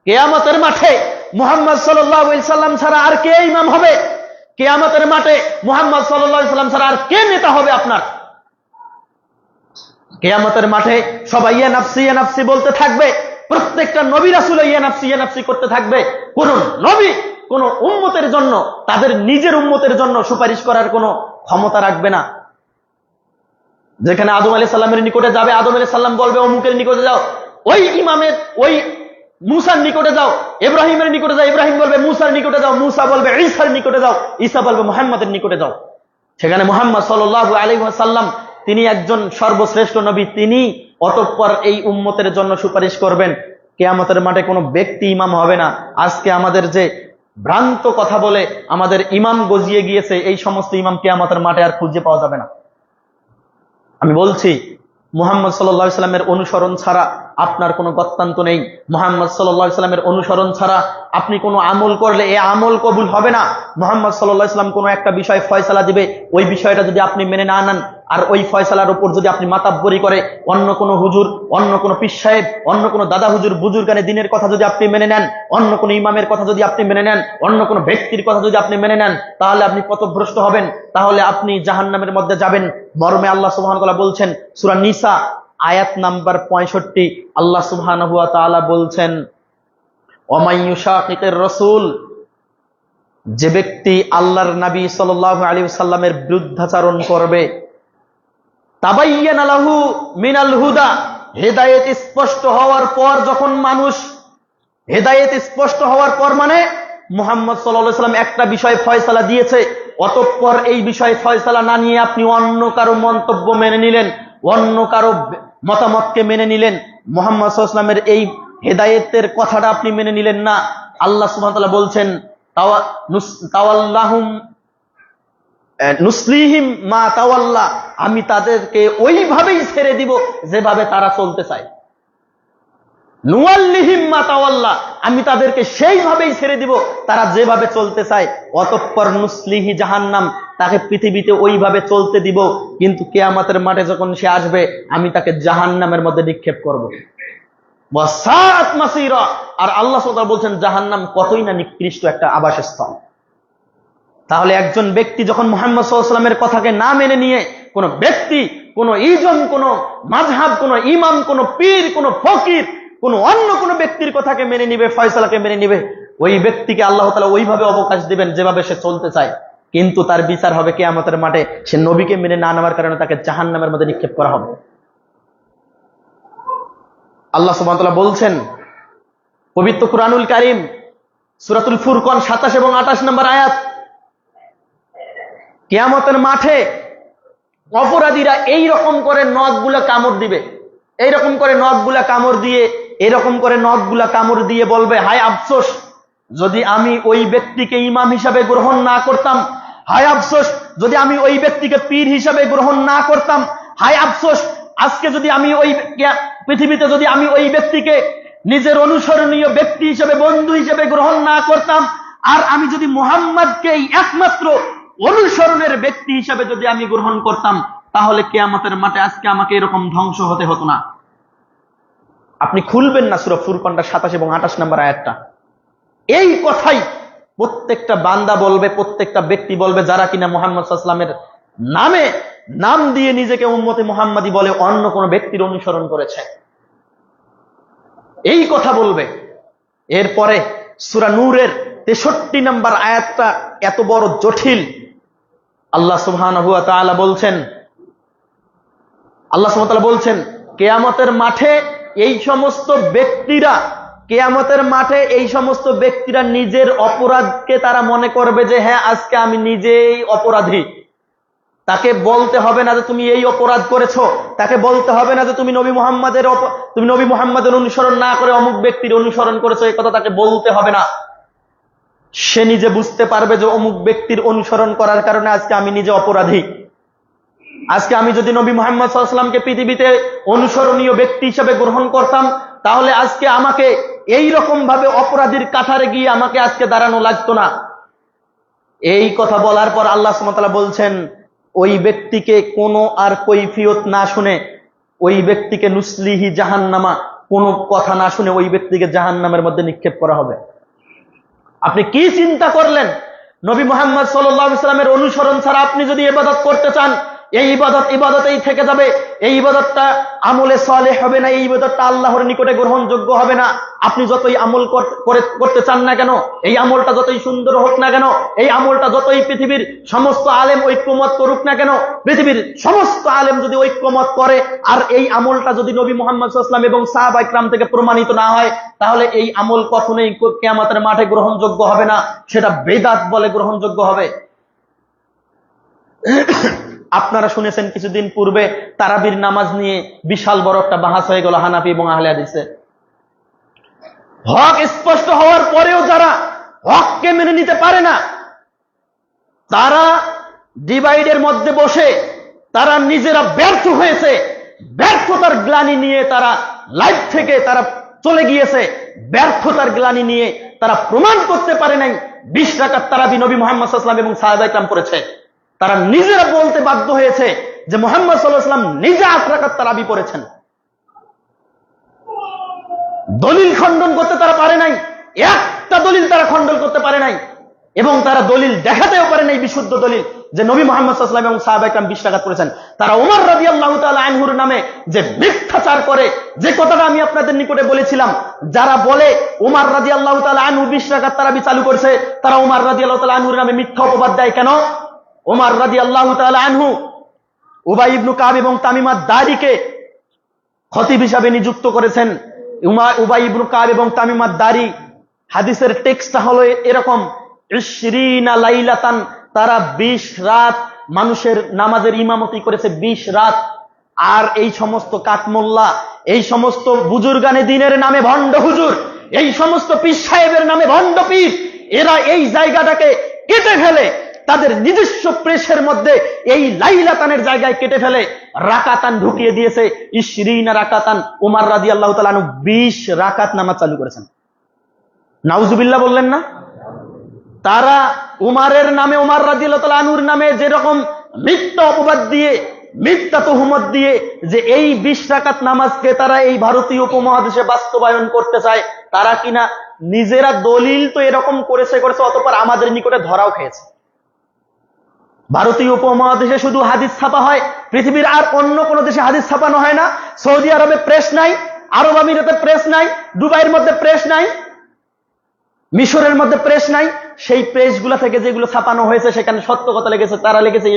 কিয়ামতের মাঠে মুহাম্মদ সাল্লাল্লাহু আলাইহি সাল্লাম ছাড়া আর কে ইমাম হবে? কিয়ামতের মাঠে মুহাম্মদ সাল্লাল্লাহু আলাইহি সাল্লাম ছাড়া আর কে নেতা হবে আপনার? কিয়ামতের মাঠে সবাই ইয়া নাফসি বলতে থাকবে, প্রত্যেকটা নবী রাসূল ইয়া নাফসি করতে থাকবে। কোন নবী কোন উম্মতের জন্য, তাদের নিজের উম্মতের জন্য সুপারিশ করার কোনো ক্ষমতা রাখবে না। যেখানে আদম আলাইহিস সালামের নিকটে যাবে, আদম আলাইহিস সালাম বলবে অমুকের নিকটে যাও, ওই ইমামের ওই মুসার নিকটে যাও, ইব্রাহিমের নিকটে যাও, ইব্রাহিম বলবে মুসার নিকটে যাও, মুসা বলবে ঈসার নিকটে যাও, ঈসা বলবে মুহাম্মাদের নিকটে যাও। সেখানে মুহাম্মদ সাল্লাল্লাহু আলাইহি ওয়াসাল্লাম তিনি একজন সর্বশ্রেষ্ঠ নবী, তিনি অতঃপর এই উম্মতের জন্য সুপারিশ করবেন। কিয়ামতের মাঠে কোনো ব্যক্তি ইমাম হবে না। আজকে আমাদের যে ভ্রান্ত কথা বলে আমাদের ইমাম গজিয়ে গিয়েছে, এই সমস্ত ইমাম কিয়ামতের মাঠে আর খুঁজে পাওয়া যাবে না। আমি বলছি, মুহাম্মদ সাল্লাল্লাহু আলাইহি ওয়াসাল্লামের অনুসরণ ছাড়া আপনার কোনো গত্যান্ত নেই। মুহাম্মদ সাল্লাল্লাহু আলাইহি ওয়াসাল্লামের অনুসরণ ছাড়া আপনি কোনো আমল করলে এই আমল কবুল হবে না। মুহাম্মদ সাল্লাল্লাহু আলাইহি ওয়াসাল্লাম কোনো একটা বিষয় ফয়সালা দিবে, ওই বিষয়টা যদি আপনি মেনে না নেন, আর ওই ফয়সালার উপর যদি আপনি মাতাব্বরি করে অন্য কোনো হুজুর, অন্য কোনো পীর সাহেব, অন্য কোনো দাদা হুজুর বুজুর্গানে দিনের কথা যদি আপনি মেনে নেন, অন্য কোনো ইমামের কথা যদি আপনি মেনে নেন, অন্য কোনো ব্যক্তির কথা যদি আপনি মেনে নেন, তাহলে আপনি পথভ্রষ্ট হবেন, তাহলে আপনি জাহান্নামের মধ্যে যাবেন। মর্মে আল্লাহ সুবহানাহু ওয়া তাআলা বলছেন সূরা নিসা আয়াত নাম্বার 65, আল্লাহ সুবহানাহু ওয়া তাআলা বলছেন ওয়ামাইয়ুশাকিকির রাসূল, যে ব্যক্তি আল্লাহর নবী সাল্লাল্লাহু আলাইহি ওয়াসাল্লামের বিরুদ্ধাচরণ করবে, তাবায়্যানা লাহু মিনাল হুদা, হেদায়েত স্পষ্ট হওয়ার পর, যখন মানুষ হেদায়েত স্পষ্ট হওয়ার পর মানে মুহাম্মদ সাল্লাল্লাহু আলাইহি ওয়াসাল্লাম একটা বিষয় ফয়সালা দিয়েছে, অতঃপর এই বিষয়ে ফয়সালা না নিয়ে আপনি অন্য কারো মন্তব্য মেনে নিলেন, অন্য কারো মতামতকে মেনে নিলেন, মুহাম্মদ সাল্লাল্লাহু আলাইহি ওয়াসাল্লামের এই হেদায়েতের কথাটা আপনি মেনে নিলেন না। আল্লাহ সুবহানাহু ওয়া তাআলা বলছেন তাওয়াল্লাহুম নুসলিহিম মা তাওয়াল্লা, আমি তাদেরকে ওইভাবেই ছেড়ে দিব যেভাবে তারা চলতে চায়। নুয়াল্লিহিম মা তাওয়াল্লা, আমি তাদেরকে সেইভাবেই ছেড়ে দিব তারা যেভাবে চলতে চায়। অতঃপর নুসলিহি জাহান্নাম, তাকে পৃথিবীতে ওইভাবে চলতে দিব, কিন্তু কিয়ামতের মাঠে যখন সে আসবে আমি তাকে জাহান্নামের মধ্যে নিক্ষেপ করব। ওয়াসাআত মাসীরা, আর আল্লাহ সুবহানাহু ওয়া তাআলা বলছেন জাহান্নাম কতই না নিকৃষ্ট একটা আবাসস্থল। তাহলে একজন ব্যক্তি যখন মুহাম্মদ সাল্লাল্লাহু আলাইহি ওয়াসাল্লামের কথাকে না মেনে নিয়ে কোনো ব্যক্তি, কোনো ইজন, কোনো মাযহাব, কোনো ইমাম, কোনো পীর, কোনো ফকির কোন অন্য কোন ব্যক্তির কথাকে মেনে নিবে, ফয়সালাকে মেনে নিবে, ওই ব্যক্তিকে আল্লাহ তাআলা ওইভাবে অবকাশ দিবেন যেভাবে সে চলতে চায়, কিন্তু তার বিচার হবে কিয়ামতের মাঠে। সে নবীকে মেনে না নেওয়ার কারণে তাকে জাহান্নামের মধ্যে নিক্ষেপ করা হবে। আল্লাহ সুবহানাহু ওয়া তাআলা বলছেন পবিত্র কুরআনুল কারীম সূরাতুল ফুরকান 27 এবং 28 নম্বর আয়াত, কিয়ামতের মাঠে অপরাধীরা এইরকম করে নখগুলা কামড় দিবে, এইরকম করে নখগুলা কামড় দিয়ে, এরকম করে নখগুলা কামড় দিয়ে বলবে, হায় আফসোস যদি আমি ওই ব্যক্তিকে ইমাম হিসাবে গ্রহণ না করতাম, হায় আফসোস যদি আমি ওই ব্যক্তিকে পীর হিসাবে গ্রহণ না করতাম, হায় আফসোস আজকে যদি আমি ওই পৃথিবীতে যদি আমি ওই ব্যক্তিকে নিজের অনুসরণীয় ব্যক্তি হিসেবে, বন্ধু হিসেবে গ্রহণ না করতাম, আর আমি যদি মুহাম্মদকে একমাত্র অনুসরণের ব্যক্তি হিসেবে যদি আমি গ্রহণ করতাম, তাহলে কিয়ামতের মাঠে আজকে আমাকে এরকম ধ্বংস হতে হতো না। আপনি খুলবেন না সূরা ফুরকানটা 27 এবং 28 নম্বর আয়াতটা। এই কথাই প্রত্যেকটা বান্দা বলবে, প্রত্যেকটা ব্যক্তি বলবে যারা কিনা মুহাম্মদ সাল্লাল্লাহু আলাইহি ওয়াসাল্লামের নামে নাম দিয়ে নিজেকে উম্মতে মুহাম্মাদি বলে অন্য কোন ব্যক্তির অনুসরণ করেছে, এই কথা বলবে। এরপরে সূরা নূরের 63 নম্বর আয়াতটা এত বড় জটিল। আল্লাহ সুবহানাহু ওয়া তাআলা বলছেন, আল্লাহ সুবহানাহু ওয়া তাআলা বলছেন কিয়ামতের মাঠে এই সমস্ত ব্যক্তিরা, কিয়ামতের মাঠে এই সমস্ত ব্যক্তিরা নিজের অপরাধকে তারা মনে করবে যে হ্যাঁ আজকে আমি নিজেই অপরাধী। তাকে বলতে হবে না যে তুমি এই অপরাধ করেছো, তাকে বলতে হবে না যে তুমি নবী মুহাম্মাদের অনুসরণ না করে অমুক ব্যক্তির অনুসরণ করেছো, এই কথা তাকে বলতে হবে না। সে নিজে বুঝতে পারবে যে অমুক ব্যক্তির অনুসরণ করার কারণে আজকে আমি নিজে অপরাধী। আজকে আমি যদি নবী মুহাম্মদ সাল্লাল্লাহু আলাইহি ওয়াসাল্লামকে পৃথিবীতে অনুসরণীয় ব্যক্তি হিসেবে গ্রহণ করতাম, তাহলে আজকে আমাকে এই রকম ভাবে অপরাধীর কাতারে গিয়ে আমাকে আজকে দাঁড়ানো লাগতো না। এই কথা বলার পর আল্লাহ সুবহানাহু ওয়া তাআলা বলছেন ওই ব্যক্তিকে কোনো আর কৈফিয়ত না শুনে, ওই ব্যক্তিকে নুসলিহি জাহান্নামা, কোনো কথা না শুনে ওই ব্যক্তিকে জাহান্নামের মধ্যে নিক্ষেপ করা হবে। আপনি কি চিন্তা করলেন? নবী মুহাম্মদ সাল্লাল্লাহু আলাইহি ওয়াসাল্লামের অনুসরণ ছাড়া আপনি যদি ইবাদত করতে চান, এই ইবাদত ইবাদতেই থেকে যাবে, এই ইবাদতটা আমলে সালেহ হবে না, এই ইবাদতটা আল্লাহর নিকটে গ্রহণযোগ্য হবে না। আপনি যতই আমল করতে চান না কেন, এই আমলটা যতই সুন্দর হোক না কেন, এই আমলটা যতই পৃথিবীর সমস্ত আলেম ঐক্যমত করুক না কেন, পৃথিবীর সমস্ত আলেম যদি ঐক্যমত করে আর এই আমলটা যদি নবী মুহাম্মদ সাল্লাল্লাহু আলাইহি ওয়াসাল্লাম এবং সাহাবায়ে কেরাম থেকে প্রমাণিত না হয়, তাহলে এই আমল কখনোই কিয়ামতের মাঠে গ্রহণযোগ্য হবে না, সেটা বেদাত বলে গ্রহণযোগ্য হবে। আপনারা শুনেছেন কিছুদিন পূর্বে তারাবির নামাজ নিয়ে বিশাল বড় একটা বাহাস হয়ে গেল হানাফি এবং আহলে হাদিসে। হক স্পষ্ট হওয়ার পরেও যারা হককে মেনে নিতে পারে না, তারা ডিভাইডের মধ্যে বসে তারা নিজেরা ব্যর্থ হয়েছে, ব্যর্থতার গ্লানি নিয়ে তারা লাইফ থেকে তারা চলে গিয়েছে, ব্যর্থতার গ্লানি নিয়ে তারা প্রমাণ করতে পারে নাই 20 রাকাত তারাবি নবী মুহাম্মদ সাল্লাল্লাহু আলাইহি ওয়াসাল্লাম এবং সাহাবায়ে কেরাম পড়েছে। তারা নিজেরা বলতে বাধ্য হয়েছে যে মুহাম্মদ সাল্লাল্লাহু আলাইহি ওয়াসাল্লাম নিজে 8 রাকাত তারাবি পড়েছেন। দলিল খণ্ডন করতে তারা পারে নাই, একটা দলিল তারা খণ্ডন করতে পারে নাই, এবং তারা দলিল দেখাতেও পারে নাই বিশুদ্ধ দলিল যে নবী মুহাম্মদ সাল্লাল্লাহু আলাইহি ওয়াসাল্লাম এবং সাহাবায়ে কেরাম 20 রাকাত পড়েছেন। তারা ওমর রাদিয়াল্লাহু তাআলা আনহুর নামে যে মিথ্যাচার করে, যে কথাটা আমি আপনাদের নিকটে বলেছিলাম, যারা বলে ওমর রাদিয়াল্লাহু তাআলা আনহু 20 রাকাত তারাবি চালু করেছে, তারা ওমর রাদিয়াল্লাহু তাআলা আনহুর নামে মিথ্যা অপবাদ দেয় কেন? ওমর রাদিয়াল্লাহু তাআলা আনহু উবাই ইবনে কাব এবং তামিম আদ-দারিকে খতিব হিসাবে নিযুক্ত করেছেন। উবাই ইবনে কাব এবং তামিম আদ-দারি, হাদিসের টেক্সটটা হলো এরকম, 20 লাইলাতান, তারা 20 রাত মানুষের নামাজের ইমামতি করেছে, 20 রাত। আর এই সমস্ত কাঠমোল্লা, এই সমস্ত বুজুর্গানে দিনের নামে ভণ্ড হুজুর, এই সমস্ত পীর সাহেবের নামে ভণ্ড পীর, এরা এই জায়গাটাকে কেটে ফেলে, তাদের নিজস্ব প্রেসের মধ্যে এই লাইলাতানের জায়গায় কেটে ফেলে রাকাতান ঢুকিয়ে দিয়েছে। 20 রাকাতান, ওমর রাদিয়াল্লাহু তাআলা আনহু 20 রাকাত নামাজ চালু করেছেন। নাউজুবিল্লাহ বললেন না? তারা উমারের নামে, ওমর রাদিয়াল্লাহু তাআলা আনহুর নামে যেরকম মিথ্যা অপবাদ দিয়ে, মিথ্যা তুহমত দিয়ে যে এই 20 রাকাত নামাজকে তারা এই ভারতীয় উপমহাদেশে বাস্তবায়ন করতে চায়, তারা কিনা নিজেরা দলিল তো এরকম করেছে অতঃপর আমাদের নিকটে ধরাও খেয়েছে। ভারতীয় উপমহাদেশে শুধু হাদিস ছাপা হয়, পৃথিবীর আর অন্য কোন দেশে হাদিস ছাপানো হয় না। সৌদি আরবে প্রেস নাই, আরব আমিরাতে প্রেস নাই, দুবাইয়ের মধ্যে প্রেস নাই, মিশরের মধ্যে প্রেস নাই। সেই প্রেসগুলা থেকে যেগুলো ছাপানো হয়েছে সেখানে সত্য কথা লেগেছে। তারা লিখেছে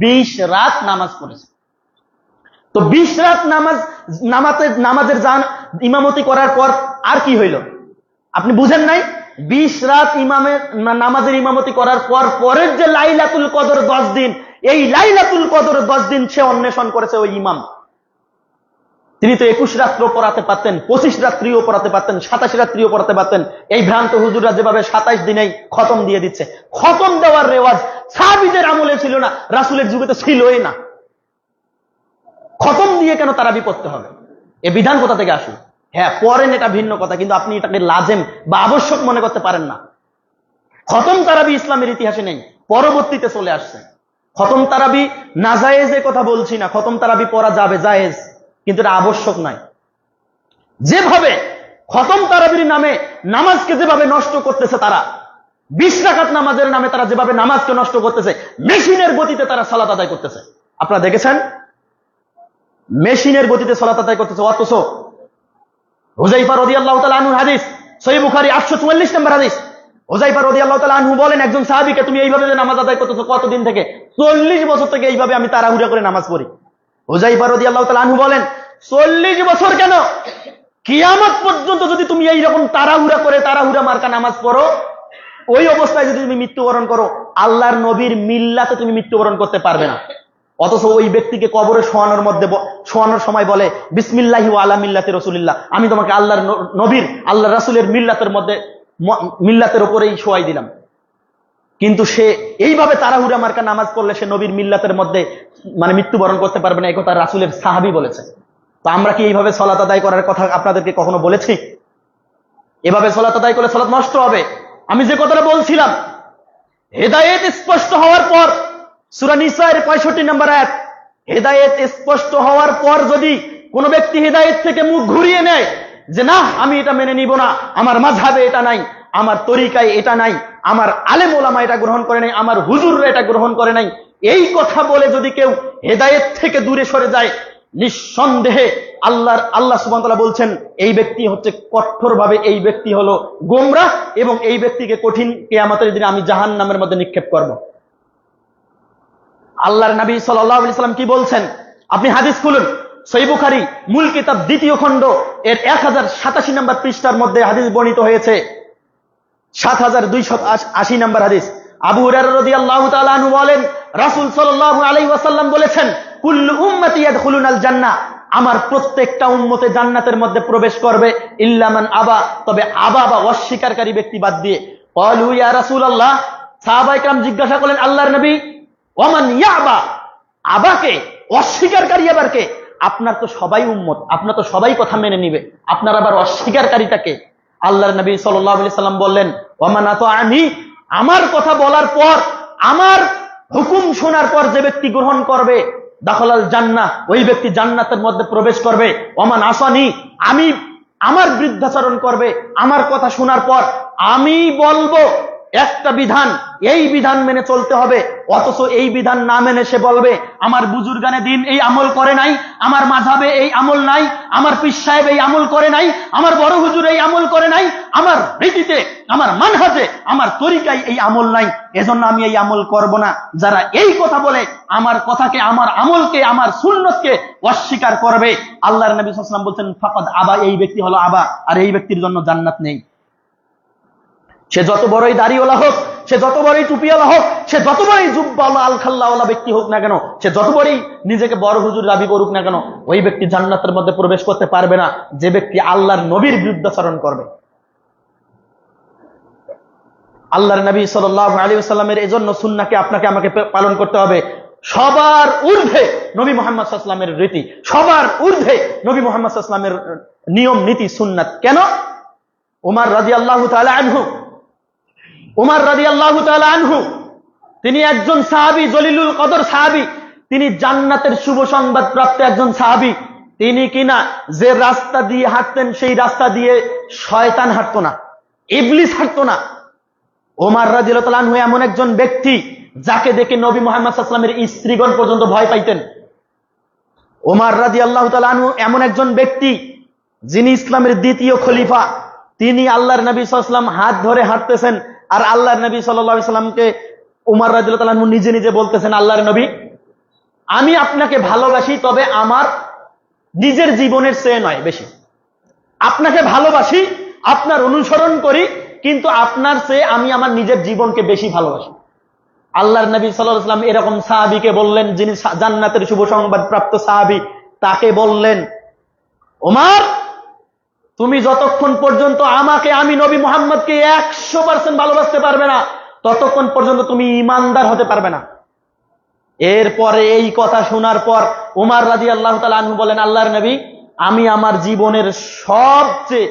20 রাত নামাজ পড়েছে। তো 20 রাত নামাজের ইমামতি করার পর আর কি হইল আপনি বুঝেন নাই? 20 রাত নামাজের ইমামতি করার পর পরের যে লাইলাতুল কদর 10 দিন, এই লাইলাতুল কদর 10 দিন সে অন্বেষণ করেছে ওই ইমাম। তিনি তো 21 রাত্র পড়াতে পারতেন, 25 রাত্রিও পড়াতে পারতেন, 27 রাত্রিও পড়াতে পারতেন। এই ভ্রান্ত হুজুররা যেভাবে 27 দিনেই খতম দিয়ে দিচ্ছে, খতম দেওয়ার রেওয়াজ সাহাবীদের আমলে ছিল না, রাসূলের যুগে তো ছিলই না। খতম দিয়ে কেন তারা বিপত্তি হবে? এ বিধান কোথা থেকে আসে? হ্যাঁ, পড়েন এটা ভিন্ন কথা, কিন্তু আপনি এটাকে লাজেম বা আবশ্যক মনে করতে পারেন না। খতম তারাবি ইসলামের ইতিহাসে নেই, পরবর্তীতে চলে আসছে। খতম তারাবি নাজায়েজে কথা বলছি না, খতম তারাবি পড়া যাবে, জায়েজ, কিন্তু এটা আবশ্যক নয়। যেভাবে খতম তারাবির নামে নামাজকে যেভাবে নষ্ট করতেছে তারা, 20 রাকাত নামাজের নামে তারা যেভাবে নামাজকে নষ্ট করতেছে, মেশিনের গতিতে তারা সালাত আদায় করতেছে। আপনারা দেখেছেন? মেশিনের গতিতে সালাত আদায় করতেছে। অথচ হুযায়ফা রাদিয়াল্লাহু তাআলা আনহু হাদিস, সহিহ বুখারী 844 নম্বর হাদিস। হুযায়ফা রাদিয়াল্লাহু তাআলা আনহু বলেন, একজন সাহাবীকে, তুমি এইভাবে যে নামাজ আদায় করতেছো কতদিন থেকে? 40 বছর থেকে এইভাবে আমি তাড়াহুড়া করে নামাজ পড়ি। হুযায়ফা রাদিয়াল্লাহু তাআলা আনহু বলেন, 40 বছর কেন, কিয়ামত পর্যন্ত যদি তুমি এইরকম তাড়াহুড়া করে তাড়াহুড়া মার্কা নামাজ পড়ো, ওই অবস্থায় যদি তুমি মৃত্যুবরণ করো, আল্লাহর নবীর মিল্লাতে তুমি মৃত্যুবরণ করতে পারবে না। অথচ ওই ব্যক্তিকে কবরে শোয়ানোর সময় বলে, বিসমিল্লাহি ওয়া আলা মিল্লাতি রাসূলিল্লাহ, আমি তোমাকে আল্লাহর নবীর, আল্লাহ রাসূলের মিল্লাতের উপরেই শোয়াই দিলাম। কিন্তু সে এইভাবে তাড়াহুড়া মার্কা নামাজ পড়লে সে নবীর মিল্লাতের মধ্যে মৃত্যুবরণ করতে পারবে না, এই কথা রাসূলের সাহাবী বলেছে। তো আমরা কি এইভাবে সালাত আদায় করার কথা আপনাদেরকে কখনো বলেছি? এভাবে সালাত আদায় করলে সালাত নষ্ট হবে। আমি যে কথাটা বলছিলাম, হেদায়েত স্পষ্ট হওয়ার পর, সূরা নিসার 65 নম্বর আয়াত, হেদায়েত স্পষ্ট হওয়ার পর যদি কোনো ব্যক্তি হেদায়েত থেকে মুখ ঘুরিয়ে নেয়, যে না আমি এটা মেনে নিব না, আমার মাযহাবে এটা নাই, আমার তরিকায় এটা নাই, আমার আলেম ওলামা এটা গ্রহণ করে নাই, আমার হুজুররা এটা গ্রহণ করে নাই, এই কথা বলে যদি কেউ হেদায়েত থেকে দূরে সরে যায়, নিঃসন্দেহে আল্লাহ সুবহানাহু ওয়া তাআলা বলছেন এই ব্যক্তি হচ্ছে কঠোরভাবে, এই ব্যক্তি হলো গোমরাহ, এবং এই ব্যক্তিকে কঠিন কিয়ামতের দিনে আমি জাহান্নামের মধ্যে নিক্ষেপ করব। আল্লাহর নবী সাল্লাল্লাহু আলাইহি ওয়াসাল্লাম কি বলছেন? আপনি হাদিস খুলুন, সহিহ বুখারী মূল কিতাব 2য় খণ্ড এর 1087 নম্বর পৃষ্ঠার মধ্যে হাদিস বর্ণিত হয়েছে, 7280 নম্বর হাদিস। আবু হুরায়রা রাদিয়াল্লাহু তাআলা আনহু বলেন, রাসূল সাল্লাল্লাহু আলাইহি ওয়াসাল্লাম বলেছেন, কুল্লু উম্মতি ইয়াদখুলুনাল জান্নাহ, আমার প্রত্যেকটা উম্মতে জান্নাতের মধ্যে প্রবেশ করবে, ইল্লা মান আবা, তবে আবা বা অস্বীকারী ব্যক্তি বাদ দিয়ে। ক্বালু ইয়া রাসূলুল্লাহ, সাহাবায়ে কেরাম জিজ্ঞাসা করলেন, আল্লাহর নবী, ওমান ইয়াবা, আবাকে, অস্বীকারী আবার কে? আপনার তো সবাই উম্মত, আপনার তো সবাই কথা মেনে নিবে, আপনার আবার অস্বীকারীটাকে? আল্লাহর নবী সাল্লাল্লাহু আলাইহি সাল্লাম বললেন, ওমান আতাআনি, আমার কথা বলার পর, আমার হুকুম শোনার পর যে ব্যক্তি গ্রহণ করবে, দাখালাল জান্নাহ, ওই ব্যক্তি জান্নাতের মধ্যে প্রবেশ করবে। ওমান আসানি, আমি আমার বিরুদ্ধাচরণ করবে, আমার কথা শোনার পর আমি বলবো একটা বিধান, এই বিধান মেনে চলতে হবে, অথচ এই বিধান না মেনে সে বলবে আমার বুজুর্গানে দিন এই আমল করে নাই, আমার মাযহাবে এই আমল নাই, আমার পীর সাহেব এই আমল করে নাই, আমার বড় হুজুর এই আমল করে নাই, আমার রীতিতে, আমার মানহাজে, আমার তরিকায় এই আমল নাই, এজন্য আমি এই আমল করব না। যারা এই কথা বলে আমার কথাকে, আমার আমলকে, আমার সুন্নতকে অস্বীকার করবে, আল্লাহর নবী সাল্লাল্লাহু আলাইহি ওয়াসাল্লাম বলছেন, ফাকাদ আবা, এই ব্যক্তি হলো আবা, আর এই ব্যক্তির জন্য জান্নাত নেই। সে যত বড়ই দাড়িওয়ালা হোক, সে যত বড়ই টুপিওয়ালা হোক, সে যত বড়ই জুব্বাওয়ালা আলখাল্লাওয়ালা ব্যক্তি হোক না কেন, সে যত বড়ই নিজেকে বড় হুজুর দাবি করুক না কেন, ওই ব্যক্তি জান্নাতের মধ্যে প্রবেশ করতে পারবে না যে ব্যক্তি আল্লাহর নবীর বিরুদ্ধাচরণ করবে। আল্লাহর নবী সাল্লাল্লাহু আলাইহি ওয়াসাল্লামের এজন্য সুন্নাহকে আপনাকে আমাকে পালন করতে হবে। সবার ঊর্ধ্বে নবী মুহাম্মদ সাল্লাল্লাহু আলাইহি ওয়াসাল্লামের রীতি, সবার ঊর্ধ্বে নবী মুহাম্মদ সাল্লাল্লাহু আলাইহি ওয়াসাল্লামের নিয়ম নীতি সুন্নাত। কেন? ওমর রাদিয়াল্লাহু তাআলা আনহু, তিনি একজন সাহাবী, জলিলুল কদর সাহাবী, তিনি জান্নাতের শুভ সংবাদ প্রাপ্ত একজন সাহাবী। তিনি কিনা যে রাস্তা দিয়ে হাঁটতেন, সেই রাস্তা দিয়ে শয়তান হাঁটতো না, ইবলিস হাঁটতো না। ওমর রাদিয়াল্লাহু তাআলা আনহু এমন একজন ব্যক্তি যাকে দেখে নবী মুহাম্মদ সাল্লাল্লাহু আলাইহি ওয়াসাল্লামের স্ত্রীগণ পর্যন্ত ভয় পাইতেন। ওমর রাদিয়াল্লাহু তাআলা আনহু এমন একজন ব্যক্তি যিনি ইসলামের দ্বিতীয় খলিফা। তিনি আল্লাহর নবী সাল্লাল্লাহু আলাইহি ওয়াসাল্লাম হাত ধরে হাঁটতেছেন, আর আল্লাহর নবী সাল্লাল্লাহু আলাইহি ওয়াসাল্লামকে ওমর রাদিয়াল্লাহু তাআলা আনহু নিজে নিজে বলতেছেন, আল্লাহর নবী, আমি আপনাকে ভালোবাসি, তবে আমার নিজের জীবনের চেয়ে নয় বেশি। আপনাকে ভালোবাসি, আপনার অনুসরণ করি, কিন্তু আপনার চেয়ে আমি আমার নিজের জীবনকে বেশি ভালোবাসি। আল্লাহর নবী সাল্লাল্লাহু আলাইহি ওয়াসাল্লাম এরকম সাহাবীকে বললেন, যিনি জান্নাতের শুভ সংবাদ প্রাপ্ত সাহাবী, তাকে বললেন, ওমর, তুমি যতক্ষণ পর্যন্ত আমাকে, আমি নবী মুহাম্মদকে 100% ভালোবাসতে পারবে না, ততক্ষণ পর্যন্ত তুমি ঈমানদার হতে পারবে না। এরপরে এই কথা শোনার পর ওমর রাদিয়াল্লাহু তাআলা আনহু বলেন, আল্লাহর নবী, আমি আমার জীবনের সবচেয়ে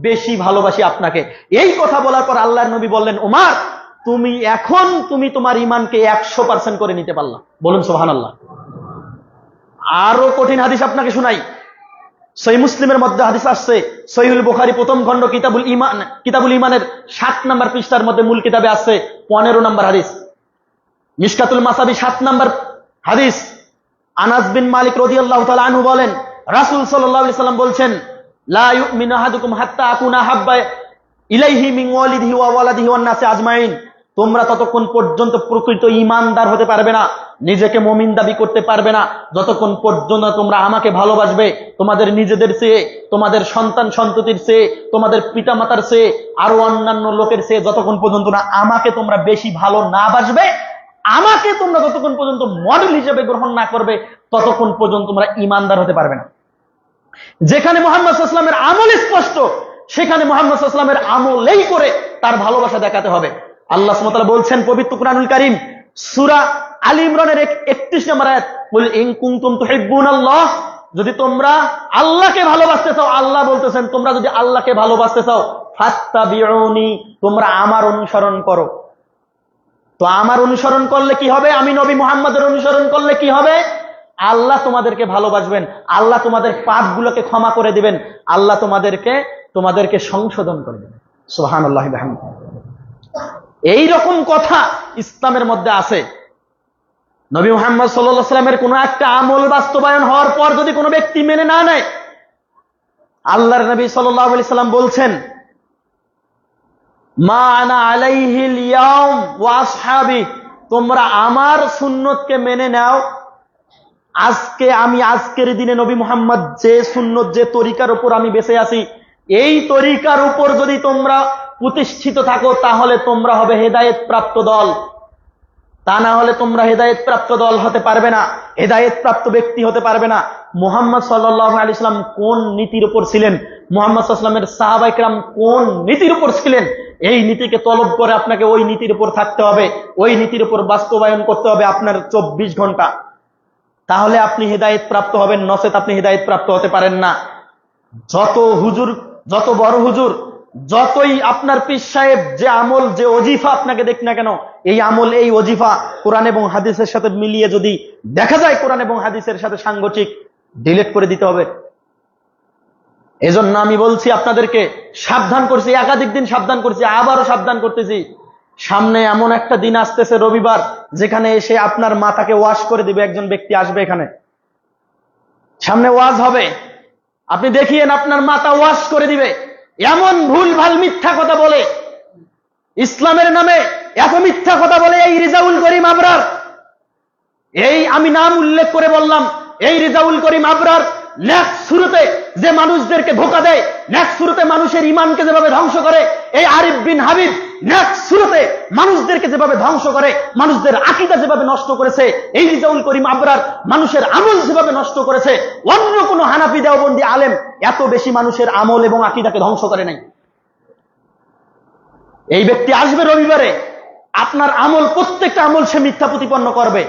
বেশি ভালোবাসি আপনাকে। এই কথা বলার পর আল্লাহর নবী বললেন, ওমর, তুমি তোমার ঈমানকে 100% করে নিতে পারলা। বলুন সুবহানাল্লাহ। আরো কঠিন হাদিস আপনাকে শোনাই। সহিহ মুসলিমের মধ্যে হাদিস আসছে, সহিহুল বুখারী প্রথম খণ্ড কিতাবুল ঈমানের 7 নম্বর পৃষ্ঠার মধ্যে মূল কিতাবে আছে 15 নম্বর হাদিস। মিশকাতুল মাসাবি 7 নম্বর হাদিস। আনাস বিন মালিক রাদিয়াল্লাহু তাআলা আনহু বলেন, রাসূল সাল্লাল্লাহু আলাইহি সাল্লাম বলছেন, লা ইউমিনু আহাদুকুম হাত্তা আকুনা হাব্বা ইলাইহি মিন ওয়ালিদিহি ওয়া ওয়ালাদিহি ওয়ান নাসি আজমাইন। তোমরা ততক্ষণ পর্যন্ত প্রকৃত ঈমানদার হতে পারবে না, নিজেকে মুমিন দাবি করতে পারবে না, যতক্ষণ পর্যন্ত তোমরা আমাকে ভালোবাসবে তোমাদের নিজেদের চেয়ে, তোমাদের সন্তান সন্ততির চেয়ে, তোমাদের পিতামাতার চেয়ে, আরো অন্যান্য লোকের চেয়ে যতক্ষণ পর্যন্ত না আমাকে তোমরা বেশি ভালো না বাসবে, আমাকে তোমরা যতক্ষণ পর্যন্ত মডেল হিসেবে গ্রহণ না করবে, ততক্ষণ পর্যন্ত তোমরা ঈমানদার হতে পারবে না। যেখানে মুহাম্মদ সাল্লাল্লাহু আলাইহি ওয়াসাল্লামের আমল স্পষ্ট, সেখানে মুহাম্মদ সাল্লাল্লাহু আলাইহি ওয়াসাল্লামের আমলেই করে তার ভালোবাসা দেখাতে হবে। আল্লাহ সুবহানাহু ওয়া তাআলা বলছেন পবিত্র কুরআনুল কারীম সূরা আলী ইমরানের 31 নম্বর আয়াত, কুল ইন কুনতুম তুহিব্বুনাল্লাহ, যদি তোমরা আল্লাহকে ভালোবাসতে চাও, আল্লাহ বলতেছেন তোমরা যদি আল্লাহকে ভালোবাসতে চাও, ফাত্তাবিউনি, তোমরা আমার অনুসরণ করো। তো আমার অনুসরণ করলে কি হবে? আমি নবী মুহাম্মদের অনুসরণ করলে কি হবে? আল্লাহ তোমাদেরকে ভালোবাসবেন, আল্লাহ তোমাদের পাপগুলোকে ক্ষমা করে দিবেন, আল্লাহ তোমাদেরকে সংশোধন করে দিবেন। সুবহানাল্লাহি ওয়া বিহামদিহি। এই রকম কথা ইসলামের মধ্যে আছে। নবী মুহাম্মদ সাল্লাল্লাহু আলাইহি ওয়াসাল্লামের কোন একটা আমল বাস্তবায়ন হওয়ার পর যদি কোনো ব্যক্তি মেনে না নেয়, আল্লাহর নবী সাল্লাল্লাহু আলাইহি ওয়াসাল্লাম বলছেন, মা আনা আলাইহিল ইয়াউম ওয়া আসহাবি, তোমরা আমার সুন্নতকে মেনে নাও। আজকের দিনে নবী মুহাম্মদ যে সুন্নত, যে তরিকার উপর আমি বেঁচে আছি, এই তরিকার উপর যদি তোমরা প্রতিষ্ঠিত থাকো, তাহলে তোমরা হবে হেদায়েত প্রাপ্ত দল। তা না হলে তোমরা হেদায়েত প্রাপ্ত দল হতে পারবে না, হেদায়েত প্রাপ্ত ব্যক্তি হতে পারবে না। মুহাম্মদ সাল্লাল্লাহু আলাইহি ওয়াসাল্লাম কোন নীতির উপর ছিলেন, মুহাম্মদ সাল্লাল্লাহু আলাইহি ওয়াসাল্লামের সাহাবায়ে কেরাম কোন নীতির উপর ছিলেন, এই নীতিকে তলব করে আপনাকে ওই নীতির উপর থাকতে হবে, ওই নীতির উপর বাস্তবায়ন করতে হবে আপনার 24 ঘন্টা। তাহলে আপনি হেদায়েত প্রাপ্ত হবেন, নচেত আপনি হেদায়েত প্রাপ্ত হতে পারেন না। যত হুজুর, যত বড় হুজুর, যতই আপনার পীর সাহেব যে আমল, যে ওজিফা আপনাকে দেখ না কেন, এই আমল, এই ওজিফা কোরআন এবং হাদিসের সাথে মিলিয়ে যদি দেখা যায় কোরআন এবং হাদিসের সাথে সাংগতিক, ডিলিট করে দিতে হবে। এজন্য আমি বলছি আপনাদেরকে, সাবধান করছি, একাধিক দিন সাবধান করছি, আবারও সাবধান করতেছি। সামনে এমন একটা দিন আসতেছে রবিবার, যেখানে এসে আপনার মাথাকে ওয়াশ করে দিবে একজন ব্যক্তি আসবে, এখানে সামনে ওয়াজ হবে, আপনি দেখিয়েন আপনার মাথা ওয়াশ করে দিবে। এমন ভুল ভাল মিথ্যা কথা বলে, ইসলামের নামে এত মিথ্যা কথা বলে এই রেজাউল করিম আবরার, এই আমি নাম উল্লেখ করে বললাম, এই রেজাউল করিম আবরার নেক্সট শুরুতে যে মানুষদেরকে ধোঁকা দেয়, নেক্সট শুরুতে মানুষের ইমানকে যেভাবে ধ্বংস করে, এই আরিফ বিন হাবিব নেক্সট শুরুতে মানুষদেরকে যেভাবে ধ্বংস করে, মানুষদের আকীদা যেভাবে নষ্ট করেছে, এই রেজাউল করিম আবরার মানুষের আমল যেভাবে নষ্ট করেছে, অন্য কোন হানাফি দেওবন্দি আলেম এত বেশি মানুষের আমল এবং আকীদাকে ধ্বংস করে নাই। এই ব্যক্তি আসবে রবিবারে, আপনার আমল, প্রত্যেকটা আমল সে মিথ্যা প্রতিপন্ন করবে।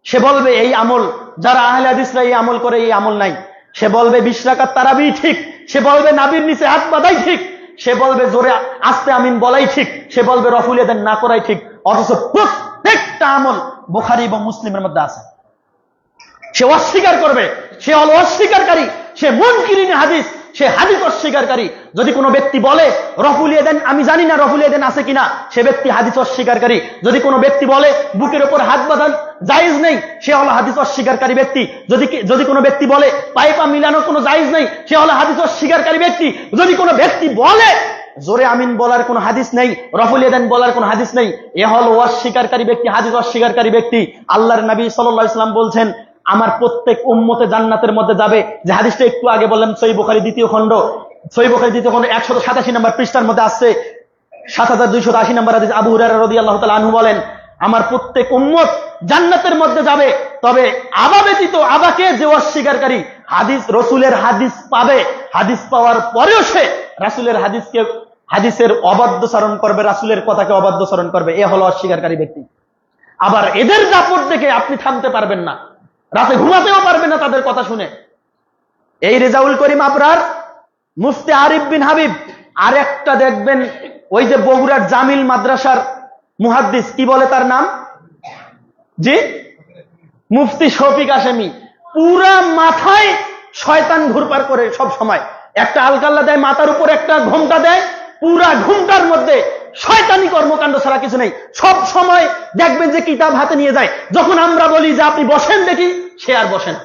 সে বলবে এই আমল, যারা আহলে হাদিসরা এই আমল করে, এই আমল নাই। সে বলবে 20 রাকাত তারাবি ঠিক, সে বলবে নাবির নিচে হাত বাঁধাই ঠিক, সে বলবে জোরে আস্তে আমিন বলাই ঠিক, সে বলবে রফুল ইয়াদান না করাই ঠিক। অথচ প্রত্যেকটা আমল বুখারী এবং মুসলিমের মধ্যে আছে। সে অস্বীকার করবে, সে হলো অস্বীকারকারী, সে মুনকিরিন হাদিস, সে হাদিস অস্বীকারী। যদি কোনো ব্যক্তি বলে রফুল ইয়াদাইন, আমি জানি না রফুল ইয়াদাইন আছে কিনা, সে ব্যক্তি হাদিস অস্বীকারী। যদি কোনো ব্যক্তি বলে বুকের উপর হাত বাঁধা জায়েজ নেই, সে হলো হাদিস অস্বীকারী ব্যক্তি। যদি কোনো ব্যক্তি বলে পায়ে পা মিলানো কোনো জায়েজ নেই, সে হলো হাদিস অস্বীকারী ব্যক্তি। যদি কোনো ব্যক্তি বলে জোরে আমিন বলার কোনো হাদিস নেই, রফুল ইয়াদাইন বলার কোনো হাদিস নেই, এ হলো অস্বীকারী ব্যক্তি, হাদিস অস্বীকারী ব্যক্তি। আল্লাহর নবী সাল্লাল্লাহু আলাইহি ওয়াসাল্লাম বলছেন, আমার প্রত্যেক উম্মতে জান্নাতের মধ্যে যাবে। যে হাদিসটা একটু আগে বললাম, সহিহ বুখারী দ্বিতীয় খণ্ড 187 নম্বর পৃষ্ঠার মধ্যে আসছে, 7280 নম্বর হাদিস। আবু হুরায়রা রাদিয়াল্লাহু তাআলা আনহু বলেন, আমার প্রত্যেক উম্মত জান্নাতের মধ্যে যাবে, তবে আবা ব্যতীত, আবাকে যে অস্বীকারী, হাদিস রসুলের হাদিস পাবে, হাদিস পাওয়ার পরেও সে রাসূলের হাদিসের অবাধ্যচারণ করবে, রাসূলের কথাকে অবাধ্যচারণ করবে, এ হলো অস্বীকারী ব্যক্তি। আবার এদের দাপট দেখে আপনি থামতে পারবেন না, রাতে ঘুমাতেও পারবেন না তাদের কথা শুনে। এই রেজাউল করিম আবরার, মুফতি আরিফ বিন হাবিব, আর একটা দেখবেন ওই যে বগুড়ার জামিল মাদ্রাসার মুহাদ্দিস, কি বলে তার নাম, জি মুফতি শফিক হাশেমি, পুরা মাথায় শয়তান ঘুরপার করে সব সময়। একটা আলকাল্লা দেয় মাথার উপর, একটা ঘোমটা দেয়, পুরা ঘোমটার মধ্যে শয়তানি কর্মকাণ্ড ছাড়া কিছু নেই। সব সময় দেখবেন যে কিতাব হাতে নিয়ে যায়। যখন আমরা বলি যে আপনি বসেন দেখি, সে আর বসেন।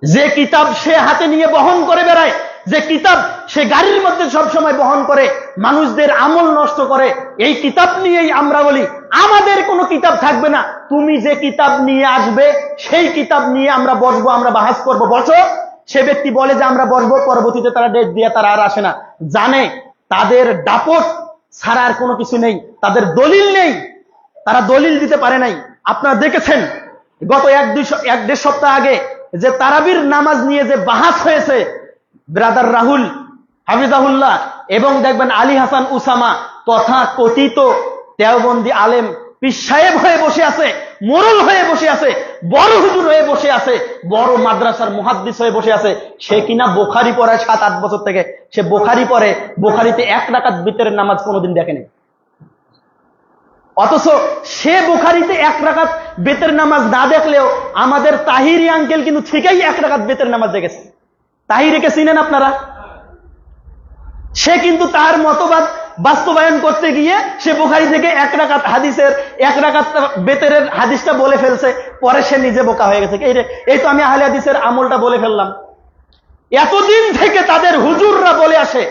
যে কিতাব সে হাতে নিয়ে বহন করে বেড়ায়, যে কিতাব সে গাড়ির মধ্যে সব সময় বহন করে, মানুষদের আমল নষ্ট করে, এই কিতাব নিয়েই আমরা বলি আমাদের কোনো কিতাব থাকবে না, তুমি যে কিতাব নিয়ে আসবে সেই কিতাব নিয়ে আমরা বসবো, আমরা বাহাস করবো, বসো। সে ব্যক্তি বলে যে আমরা বসবো, পরবর্তীতে তারা ডেট দিয়ে তারা আর আসে না। জানে তাদের দাপট ছাড়া আর কোনো কিছু নেই, তাদের দলিল নেই, তারা দলিল দিতে পারে নাই। আপনারা দেখেছেন গত 1-1.5 সপ্তাহ আগে যে তারাবির নামাজ নিয়ে যে বাহাস হয়েছে, ব্রাদার রাহুল হাফিজাহুল্লাহ এবং দেখবেন আলী হাসান উসামা, তথা কথিত দেওবন্দি আলেম পীর সাহেব হয়ে বসে আছে, মোরল হয়ে বসে আছে, বড় হুজুর হয়ে বসে আছে, বড় মাদ্রাসার মুহাদ্দিস হয়ে বসে আছে। সে কিনা বুখারী পড়ায় 7-8 বছর থেকে, সে বুখারী পড়ে, বুখারীতে 1 রাকাত বিতরের নামাজ কোনোদিন দেখেনি। অথচ সে বুখারীতে 1 রাকাত বেতের নামাজ না দেখলেও আমাদের তাহিরি আঙ্কেল কিন্তু ঠিকই 1 রাকাত বেতের নামাজ দেখেছে। তাহিরিকে চিনেন আপনারা? সে কিন্তু তার মতবাদ বাস্তবায়ন করতে গিয়ে সে বুখারী থেকে 1 রাকাত হাদিসের 1 রাকাত বেতেরের হাদিসটা বলে ফেলছে, পরে সে নিজে বোকা হয়ে গেছে। এই তো আমি আহলে হাদিসের আমলটা বলে ফেললাম। এতদিন থেকে তাদের হুজুররা বলে আসে,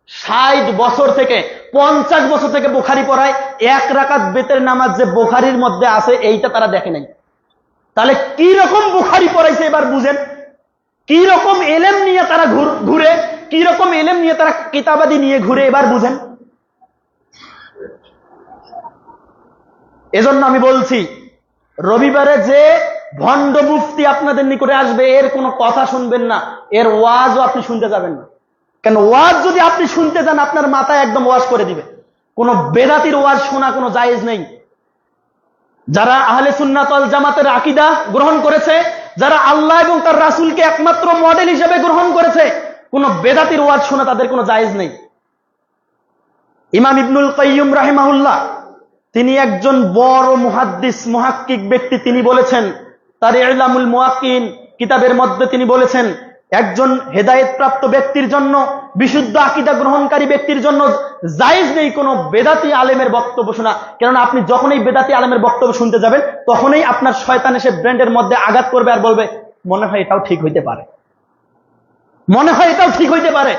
60 বছর থেকে 50 বছর থেকে বুখারী পড়ায় 1 রাকাত বেতের নামাজ যে বুখারীর মধ্যে আছে এইটা তারা দেখে নাই। তাহলে কি রকম বুখারী পড়াইছে এবার বুঝেন, কি রকম এলেম নিয়ে তারা ঘুরে, কি রকম এলেম নিয়ে তারা কিতাবাদি নিয়ে ঘুরে, এবার বুঝেন। এজন্য আমি বলছি, রবিবারে যে ভণ্ড মুফতি আপনাদের নিকটে আসবে, এর কোনো কথা শুনবেন না, এর ওয়াজও আপনি শুনতে যাবেন না। কেন, ওয়াজ যদি আপনি শুনতে যান আপনার মাথায় একদম ওয়াজ করে দিবে। কোন বেদাতির ওয়াজ শোনা কোনো জায়েজ নেই। যারা আহলে সুন্নাত ওয়াল জামাতের আকীদা গ্রহণ করেছে, যারা আল্লাহ এবং তার রাসূলকে একমাত্র মডেল হিসেবে গ্রহণ করেছে, কোন বেদাতির ওয়াজ শোনা তাদের কোনো জায়েজ নেই। ইমাম ইবনুল কাইয়্যিম রাহিমাহুল্লাহ, তিনি একজন বড় মুহাদ্দিস মুহাক্কিক ব্যক্তি। তিনি বলেছেন তার ইলামুল মুওয়াক্কিন কিতাবের মধ্যে তিনি বলেছেন, একজন হেদায়েত প্রাপ্ত ব্যক্তির জন্য, বিশুদ্ধ আকীদা গ্রহণকারী ব্যক্তির জন্য জায়েজ নেই কোনো বেদাতি আলেমের বক্তব্য শোনা। কেননা আপনি যখনই বেদাতি আলেমের বক্তব্য শুনতে যাবেন, তখনই আপনার শয়তান এসে ব্র্যান্ডের মধ্যে আঘাত করবে আর বলবে মনে হয় এটাও ঠিক হইতে পারে, মনে হয় এটাও ঠিক হইতে পারে।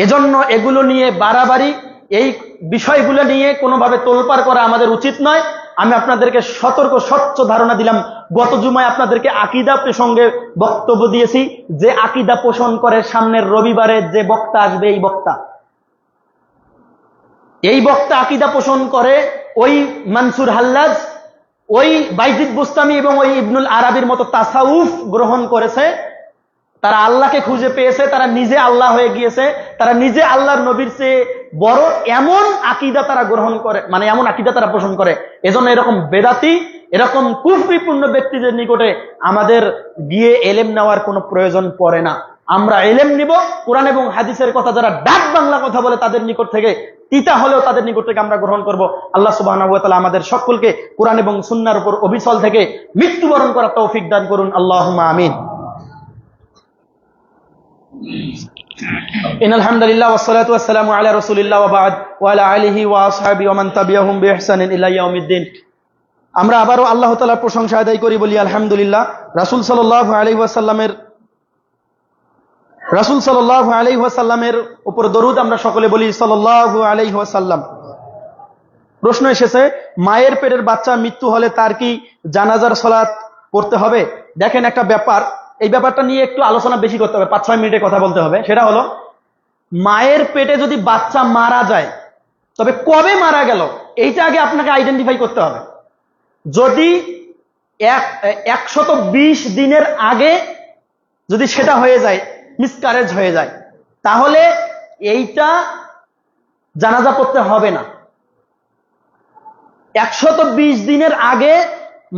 এজন্য এগুলো নিয়ে বাড়াবাড়ি, এই বিষয়গুলো নিয়ে কোনোভাবে তোলপাড় করা আমাদের উচিত নয়। আমি আপনাদেরকে সতর্ক স্বচ্ছ ধারণা দিলাম। গত জুমায় আপনাদেরকে আকীদা প্রসঙ্গে বক্তব্য দিয়েছি, যে আকীদা পোষণ করে সামনের রবিবারে যে বক্তা আসবে, এই বক্তা আকীদা পোষণ করে ওই মানসুর হাল্লাজ, ওই বাইজিদ বুস্তামি এবং ওই ইবনুল আরাবির মতো তাসাউফ গ্রহণ করেছে। তারা আল্লাহকে খুঁজে পেয়েছে, তারা নিজে আল্লাহ হয়ে গিয়েছে, তারা নিজে আল্লাহর নবীর চেয়ে বড়, এমন আকীদা তারা গ্রহণ করে, মানে এমন আকীদা তারা পোষণ করে। এজন্য এরকম বেদাতি, এরকম কুফরিপূর্ণ ব্যক্তিদের নিকটে আমাদের গিয়ে এলেম নেওয়ার কোনো প্রয়োজন পড়ে না। আমরা এলেম নিব কোরআন এবং হাদিসের কথা, যারা ডাক বাংলা কথা বলে তাদের নিকট থেকে, তিতা হলেও তাদের নিকট থেকে আমরা গ্রহণ করব। আল্লাহ সুবহানাহু ওয়া তাআলা আমাদের সকলকে কোরআন এবং সুন্নাহর উপর অবিচল থেকে মৃত্যুবরণ করার তৌফিক দান করুন। আল্লাহুম্মা আমিন। ইন্নাল হামদুলিল্লাহ ওয়াসসালাতু ওয়াসসালামু আলা রাসূলিল্লাহ ওয়া বা'দ ওয়া আলা আলিহি ওয়া আসহাবিহি ওয়া মান তাবিআহুম বিইহসানিন ইলা ইয়াউমিদ্দিন। আমরা আবারও আল্লাহ তাআলার প্রশংসা আদায় করি, বলি আলহামদুলিল্লাহ। রাসূল সাল্লাল্লাহু আলাইহি ওয়াসাল্লামের উপর দরুদ আমরা সকলে বলি সাল্লাল্লাহু আলাইহি ওয়াসাল্লাম। প্রশ্ন এসেছে, মায়ের পেটের বাচ্চা মৃত্যু হলে তার কি জানাজার সালাত পড়তে হবে? দেখেন, একটা ব্যাপার, এই ব্যাপারটা নিয়ে একটু আলোচনা বেশি করতে হবে, 5-6 মিনিটে কথা বলতে হবে। সেটা হলো, মায়ের পেটে যদি বাচ্চা মারা যায়, তবে কবে মারা গেল এইটা আগে আপনাকে আইডেন্টিফাই করতে হবে। যদি 120 দিনের আগে যদি সেটা হয়ে যায়, মিসক্যারেজ হয়ে যায়, তাহলে এইটা জানাজা পড়তে হবে না। 120 দিনের আগে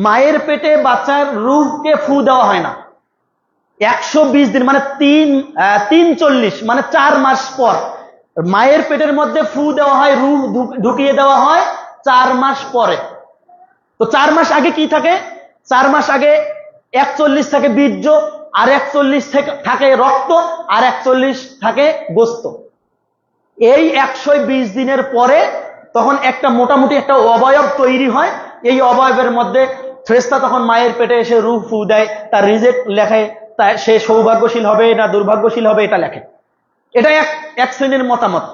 মায়ের পেটে বাচ্চার রূহকে ফু দেওয়া হয় না। 120 দিন মানে 340 মানে 4 মাস পর মায়ের পেটের মধ্যে ফু দেওয়া হয়, রূহ ঢুকিয়ে দেওয়া হয় 4 মাস পরে। তো 4 মাস আগে কি থাকে? 4 মাস আগে 41 থাকে বীর্য, আর 41 থাকে রক্ত, আর 41 থাকে গোস্ত। এই 120 দিনের পরে তখন একটা মোটামুটি একটা অবয়ব তৈরি হয়। এই অবয়বের মধ্যে ফেরেশতা তখন মায়ের পেটে এসে রূহ ফু দেয়, তার রিজেক্ট লেখে, তাই সে সৌভাগ্যশীল হবে না দুর্ভাগ্যশীল হবে এটা লেখে। এটা এক শ্রেণীর মতামত।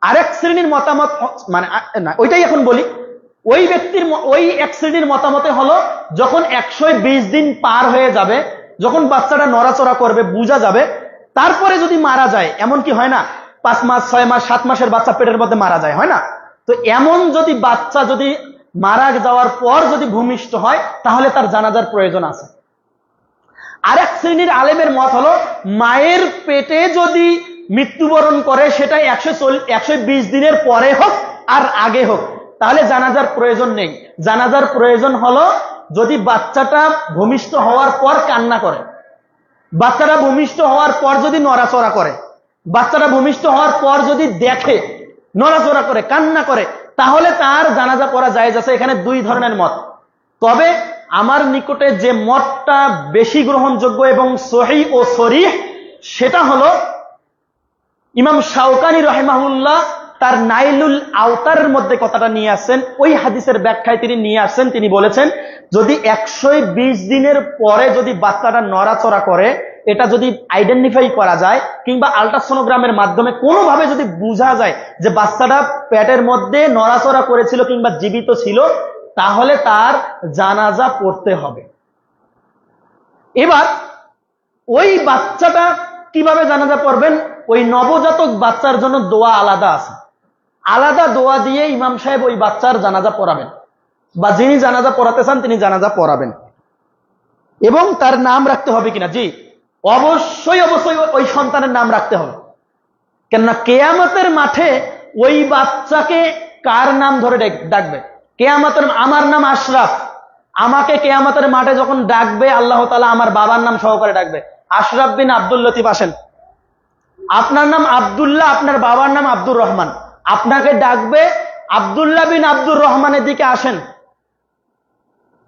আরেক শ্রেণীর মতামত মানে না, ওইটাই এখন বলি। ওই এক শ্রেণীর মতামতে হলো, যখন 120 দিন পার হয়ে যাবে, যখন বাচ্চাটা নড়াচড়া করবে, বোঝা যাবে, তারপরে যদি মারা যায়, এমন কি হয় না 5 মাস 6 মাস 7 মাসের বাচ্চা পেটের মধ্যে মারা যায়, হয় না? তো এমন যদি বাচ্চা যদি মারা যাওয়ার পর যদি ভূমিষ্ঠ হয়, তাহলে তার জানাজার প্রয়োজন আছে। আরেক শ্রেণীর আলেমের মত হলো, মায়ের পেটে যদি মৃত্যুবরণ করে, সেটা 120 দিনের পরে হোক আর আগে হোক, তাহলে জানাজার প্রয়োজন নেই। জানাজার প্রয়োজন হলো যদি বাচ্চাটা ভূমিষ্ঠ হওয়ার পর কান্না করে, বাচ্চাটা ভূমিষ্ঠ হওয়ার পর যদি নড়াচড়া করে, বাচ্চাটা ভূমিষ্ঠ হওয়ার পর যদি দেখে নড়াচড়া করে, কান্না করে, তাহলে তার জানাজা পড়া জায়েজ আছে। এখানে 2 ধরনের মত। তবে আমার নিকটে যে মতটা বেশি গ্রহণযোগ্য এবং সহিহ ও সরিহ, সেটা হলো ইমাম শাওকানি রাহিমাহুল্লাহ তার নাইলুল আওতারের মধ্যে কথাটা নিয়ে আসছেন। ওই হাদিসের ব্যাখ্যায় তিনি নিয়ে আসছেন, তিনি বলেছেন, যদি 120 দিনের পরে যদি বাচ্চাটা নড়াচড়া করে, এটা যদি আইডেন্টিফাই করা যায়, কিংবা আল্ট্রাসোনোগ্রামের মাধ্যমে কোনোভাবে যদি বোঝা যায় যে বাচ্চাটা পেটের মধ্যে নড়াচড়া করেছিল কিংবা জীবিত ছিল, তাহলে তার জানাজা পড়তে হবে। এবার ওই বাচ্চাটা কিভাবে জানাজা পড়বেন? ওই নবজাতক বাচ্চার জন্য দোয়া আলাদা আছে, আলাদা দোয়া দিয়ে ইমাম সাহেব ওই বাচ্চার জানাজা পড়াবেন, বা যিনি জানাজা পড়াতে চান তিনি জানাজা পড়াবেন। এবং তার নাম রাখতে হবে কিনা? জি, অবশ্যই অবশ্যই ওই সন্তানের নাম রাখতে হবে। কেননা কেয়ামতের মাঠে ওই বাচ্চাকে কার নাম ধরে ডাকবে? কেয়ামতের, আমার নাম আশরাফ, আমাকে কেয়ামতের মাঠে যখন ডাকবে আল্লাহ তাআলা আমার বাবার নাম সহকারে ডাকবে, আশরাফ বিন আব্দুল লতিফ আসেন। আপনার নাম আব্দুল্লাহ, আপনার বাবার নাম আব্দুর রহমান, আপনাকে ডাকবে আব্দুল্লাহ বিন আব্দুর রহমানের দিকে আসেন।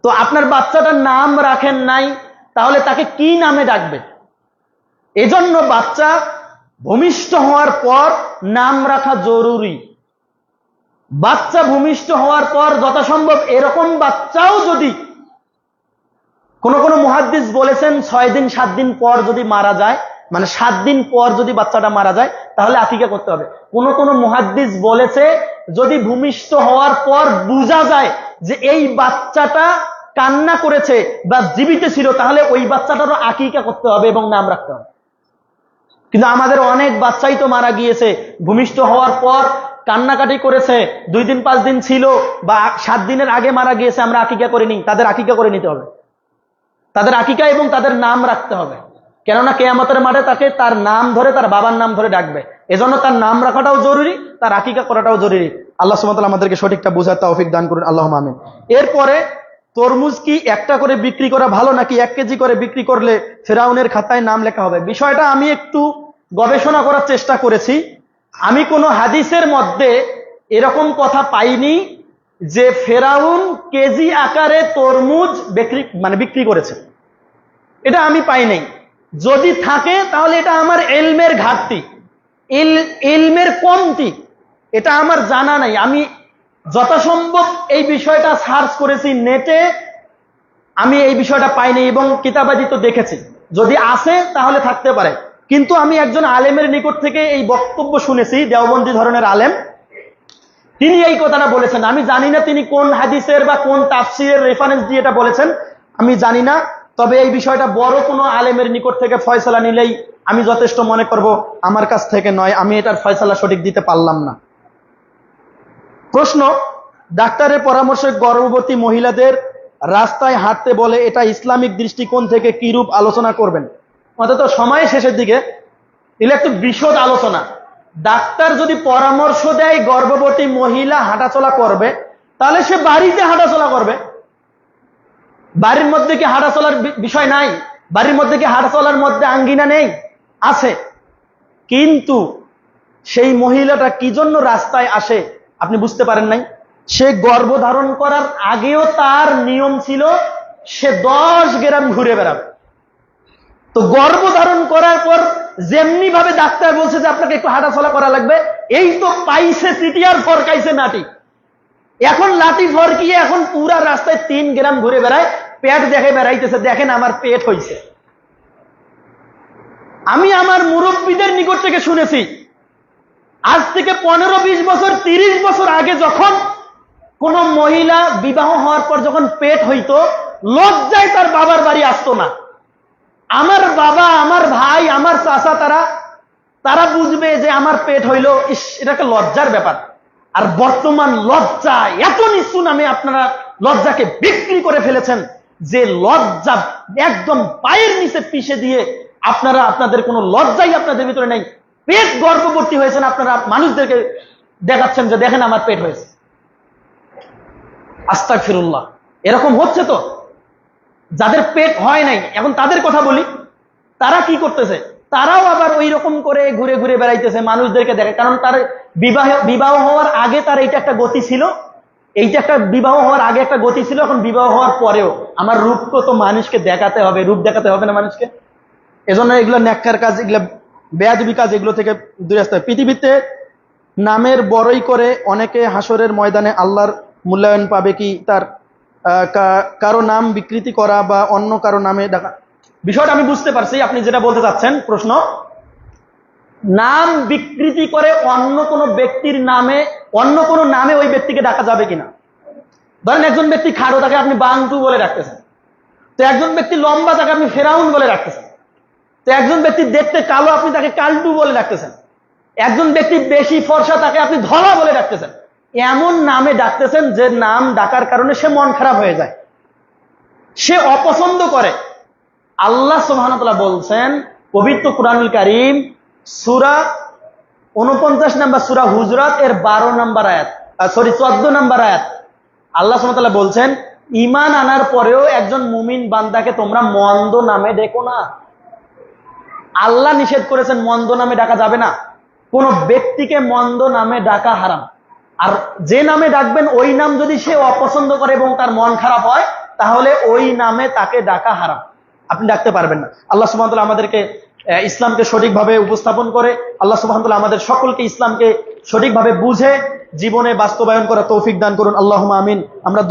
তো আপনার বাচ্চাটার নাম রাখেন নাই, তাহলে তাকে কি নামে ডাকবে? এজন্য বাচ্চা ভূমিষ্ঠ হওয়ার পর নাম রাখা জরুরি। বাচ্চা ভূমিষ্ঠ হওয়ার পর যথাসম্ভব এরকম বাচ্চাও যদি কোন মুহাদ্দিস বলেছেন 6 দিন 7 দিন পর যদি মারা যায়, মানে 7 দিন পর যদি বাচ্চাটা মারা যায়, তাহলে আকিকা করতে হবে। কোন মুহাদ্দিস বলেছে যদি ভূমিষ্ঠ হওয়ার পর বোঝা যায় যে এই বাচ্চাটা কান্না করেছে বা জীবিত ছিল, তাহলে ওই বাচ্চাটারও আকিকা করতে হবে এবং নাম রাখতে হবে। কিন্তু আমাদের অনেক বাচ্চাই তো মারা গিয়েছে, ভূমিষ্ঠ হওয়ার পর কান্নাকাটি করেছে, 2 দিন 5 দিন ছিল, বা 7 দিনের আগে মারা গিয়েছে, আমরা আকিকা করিনি, তাদের আকিকা করে নিতে হবে। তাদের আকিকা এবং তাদের নাম রাখতে হবে, কেননা কিয়ামতের মাঠে তাকে তার নাম ধরে, তার বাবার নাম ধরে ডাকবে। এজন্য তার নাম রাখাটাও জরুরি, তার আকিকা করাটাও জরুরি। আল্লাহ সুবহানাহু ওয়া তাআলা আমাদেরকে সঠিকটা বোঝার তৌফিক দান করুন, আল্লাহুম্মা আমিন। এরপরে, তরমুজ কি একটা করে বিক্রি করা ভালো, নাকি 1 কেজি করে বিক্রি করলে ফেরাউনের খাতায় নাম লেখা হবে? বিষয়টা আমি একটু গবেষণা করার চেষ্টা করেছি। আমি কোনো হাদিসের মধ্যে এরকম কথা পাইনি যে ফেরাউন কেজি আকারে তরমুজ বিক্রি করেছে, এটা আমি পাই নাই। যদি থাকে তাহলে এটা আমার ইলমের ঘাটতি, ইলমের কমতি, এটা আমার জানা নাই। আমি যথাসম্ভব এই বিষয়টা সার্চ করেছি নেটে, আমি এই বিষয়টা পাইনি এবং কিতাবাদি তো দেখেছি, যদি আসে তাহলে থাকতে পারে। কিন্তু আমি একজন আলেমের নিকট থেকে এই বক্তব্য শুনেছি, দেওবন্দি ধরনের আলেম, তিনি এই কথাটা বলেছেন। আমি জানি না তিনি কোন হাদিসের বা কোন তাফসিরের রেফারেন্স দিয়ে এটা বলেছেন, আমি জানি না। তবে এই বিষয়টা বড় কোনো আলেমের নিকট থেকে ফয়সালা নিলেই আমি যথেষ্ট মনে করব, আমার কাছ থেকে নয়, আমি এটার ফয়সালা সঠিক দিতে পারলাম না। প্রশ্ন, ডাক্তারের পরামর্শে গর্ভবতী মহিলাদের রাস্তায় হাঁটতে বলে, এটা ইসলামিক দৃষ্টিকোণ থেকে কিরূপ আলোচনা করবেন? অন্তত সময় শেষের দিকে এগুলো একটু বিশদ আলোচনা। ডাক্তার যদি পরামর্শ দেয় গর্ভবতী মহিলা হাঁটাচলা করবে, তাহলে সে বাড়িতে হাঁটাচলা করবে। বাড়ির মধ্যে কি হাঁটাচলার বিষয় নাই? বাড়ির মধ্যে কি হাঁটাচলার মধ্যে আঙ্গিনা নেই? আছে। কিন্তু সেই মহিলাটা কি জন্য রাস্তায় আসে আপনি বুঝতে পারেন নাই? সে গর্ভধারণ করার আগেও তার নিয়ম ছিল সে 10 গ্রাম ঘুরে বেড়াবে। তো গর্ভধারণ করার পর যেমনি ভাবে ডাক্তার বলছে যে আপনাকে একটু হাঁটাচলা করা লাগবে, এই তো পাইছে চিঠি আর ফরকাইছে নাটি। এখন লাঠি ফরকিয়ে এখন পুরা রাস্তায় 3 গ্রাম ঘুরে বেড়ায়, পেট দেখে বেড়াইতেছে, দেখেন আমার পেট হয়েছে। আমি আমার মুরব্বীদের নিকট থেকে শুনেছি, আজ থেকে 15-20 বছর 30 বছর আগে যখন কোন মহিলা বিবাহ হওয়ার পর যখন পেট হইতো, লজ্জায় তার বাবার বাড়ি আসতো না। আমার বাবা, আমার ভাই, আমার চাচা, তারা বুঝবে যে আমার পেট হইল, ইস, এটা একটা লজ্জার ব্যাপার। আর বর্তমান লজ্জা এত নিচু নামে আপনারা লজ্জাকে বিক্রি করে ফেলেছেন যে লজ্জা একদম পায়ের নিচে পিষে দিয়ে আপনারা, আপনাদের কোনো লজ্জাই আপনাদের ভিতরে নেই। পেট গর্ভবতী হয়েছেন, আপনারা মানুষদেরকে দেখাচ্ছেন যে দেখেন আমার পেট হয়েছে। আস্তাগফিরুল্লাহ। এরকম হচ্ছে তো। যাদের পেট হয় নাই, এখন তাদের কথা বলি, তারা কি করতেছে? তারাও আবার ওই রকম করে ঘুরে ঘুরে বেড়াইতেছে, মানুষদেরকে দেখে। কারণ তার বিবাহ হওয়ার আগে তার এইটা একটা গতি ছিল, এইটা একটা বিবাহ হওয়ার আগে একটা গতি ছিল, এখন বিবাহ হওয়ার পরেও আমার রূপকে তো মানুষকে দেখাতে হবে, রূপ দেখাতে হবে না মানুষকে। এজন্য এগুলো ন্যাক্কার কাজ, এগুলো বেয়াদবি কাজ, এগুলো থেকে দূরে আসতে হবে। পৃথিবীতে নামের বড়ই করে অনেকে হাসরের ময়দানে আল্লাহর মূল্যায়ন পাবে কি তার কারো নাম বিকৃতি করা বা অন্য কারো নামে ডাকা? বিষয়টা আমি বুঝতে পারছি আপনি যেটা বলতে চাচ্ছেন। প্রশ্ন, নাম বিকৃতি করে অন্য কোনো ব্যক্তির নামে, অন্য কোনো নামে ওই ব্যক্তিকে ডাকা যাবে কিনা? ধরেন একজন ব্যক্তি খাড়ো, তাকে আপনি বাংটু বলে রাখতেছেন। তো একজন ব্যক্তি লম্বা, তাকে আপনি ফেরাউন বলে রাখতেছেন। তো একজন ব্যক্তি দেখতে কালো, আপনি তাকে কালটু বলে রাখতেছেন। একজন ব্যক্তি বেশি ফর্সা, তাকে আপনি ধলা বলে রাখতেছেন। এমন নামে ডাকতেছেন যে নাম ডাকার কারণে সে মন খারাপ হয়ে যায়, সে অপছন্দ করে। আল্লাহ সুবহানাহু ওয়া তাআলা বলছেন পবিত্র কুরআনুল কারীম সূরা 49 নম্বর সূরা হুজরাত এর 12 নম্বর আয়াত, 14 নম্বর আয়াত, আল্লাহ সুবহানাহু ওয়া তাআলা বলছেন ঈমান আনার পরেও একজন মুমিন বান্দাকে তোমরা মন্দ নামে ডেকো না। আল্লাহ নিষেধ করেছেন মন্দ নামে ডাকা যাবে না। কোন ব্যক্তিকে মন্দ নামে ডাকা হারাম। আর যে নামে ডাকবেন ওই নাম যদি সে অপছন্দ করে এবং তার মন খারাপ হয়, তাহলে ওই নামে তাকে ডাকা হারাম, আপনি ডাকতে পারবেন না। আল্লাহ সুবহানাহু ওয়া তাআলা আমাদেরকে ইসলামকে সঠিকভাবে উপস্থাপন করে, আল্লাহ সুবহানাহু ওয়া তাআলা আমাদের সকলকে ইসলামকে সঠিকভাবে বুঝে জীবনে বাস্তবায়ন করা তৌফিক দান করুন। আল্লাহুম্মা আমিন। আমরা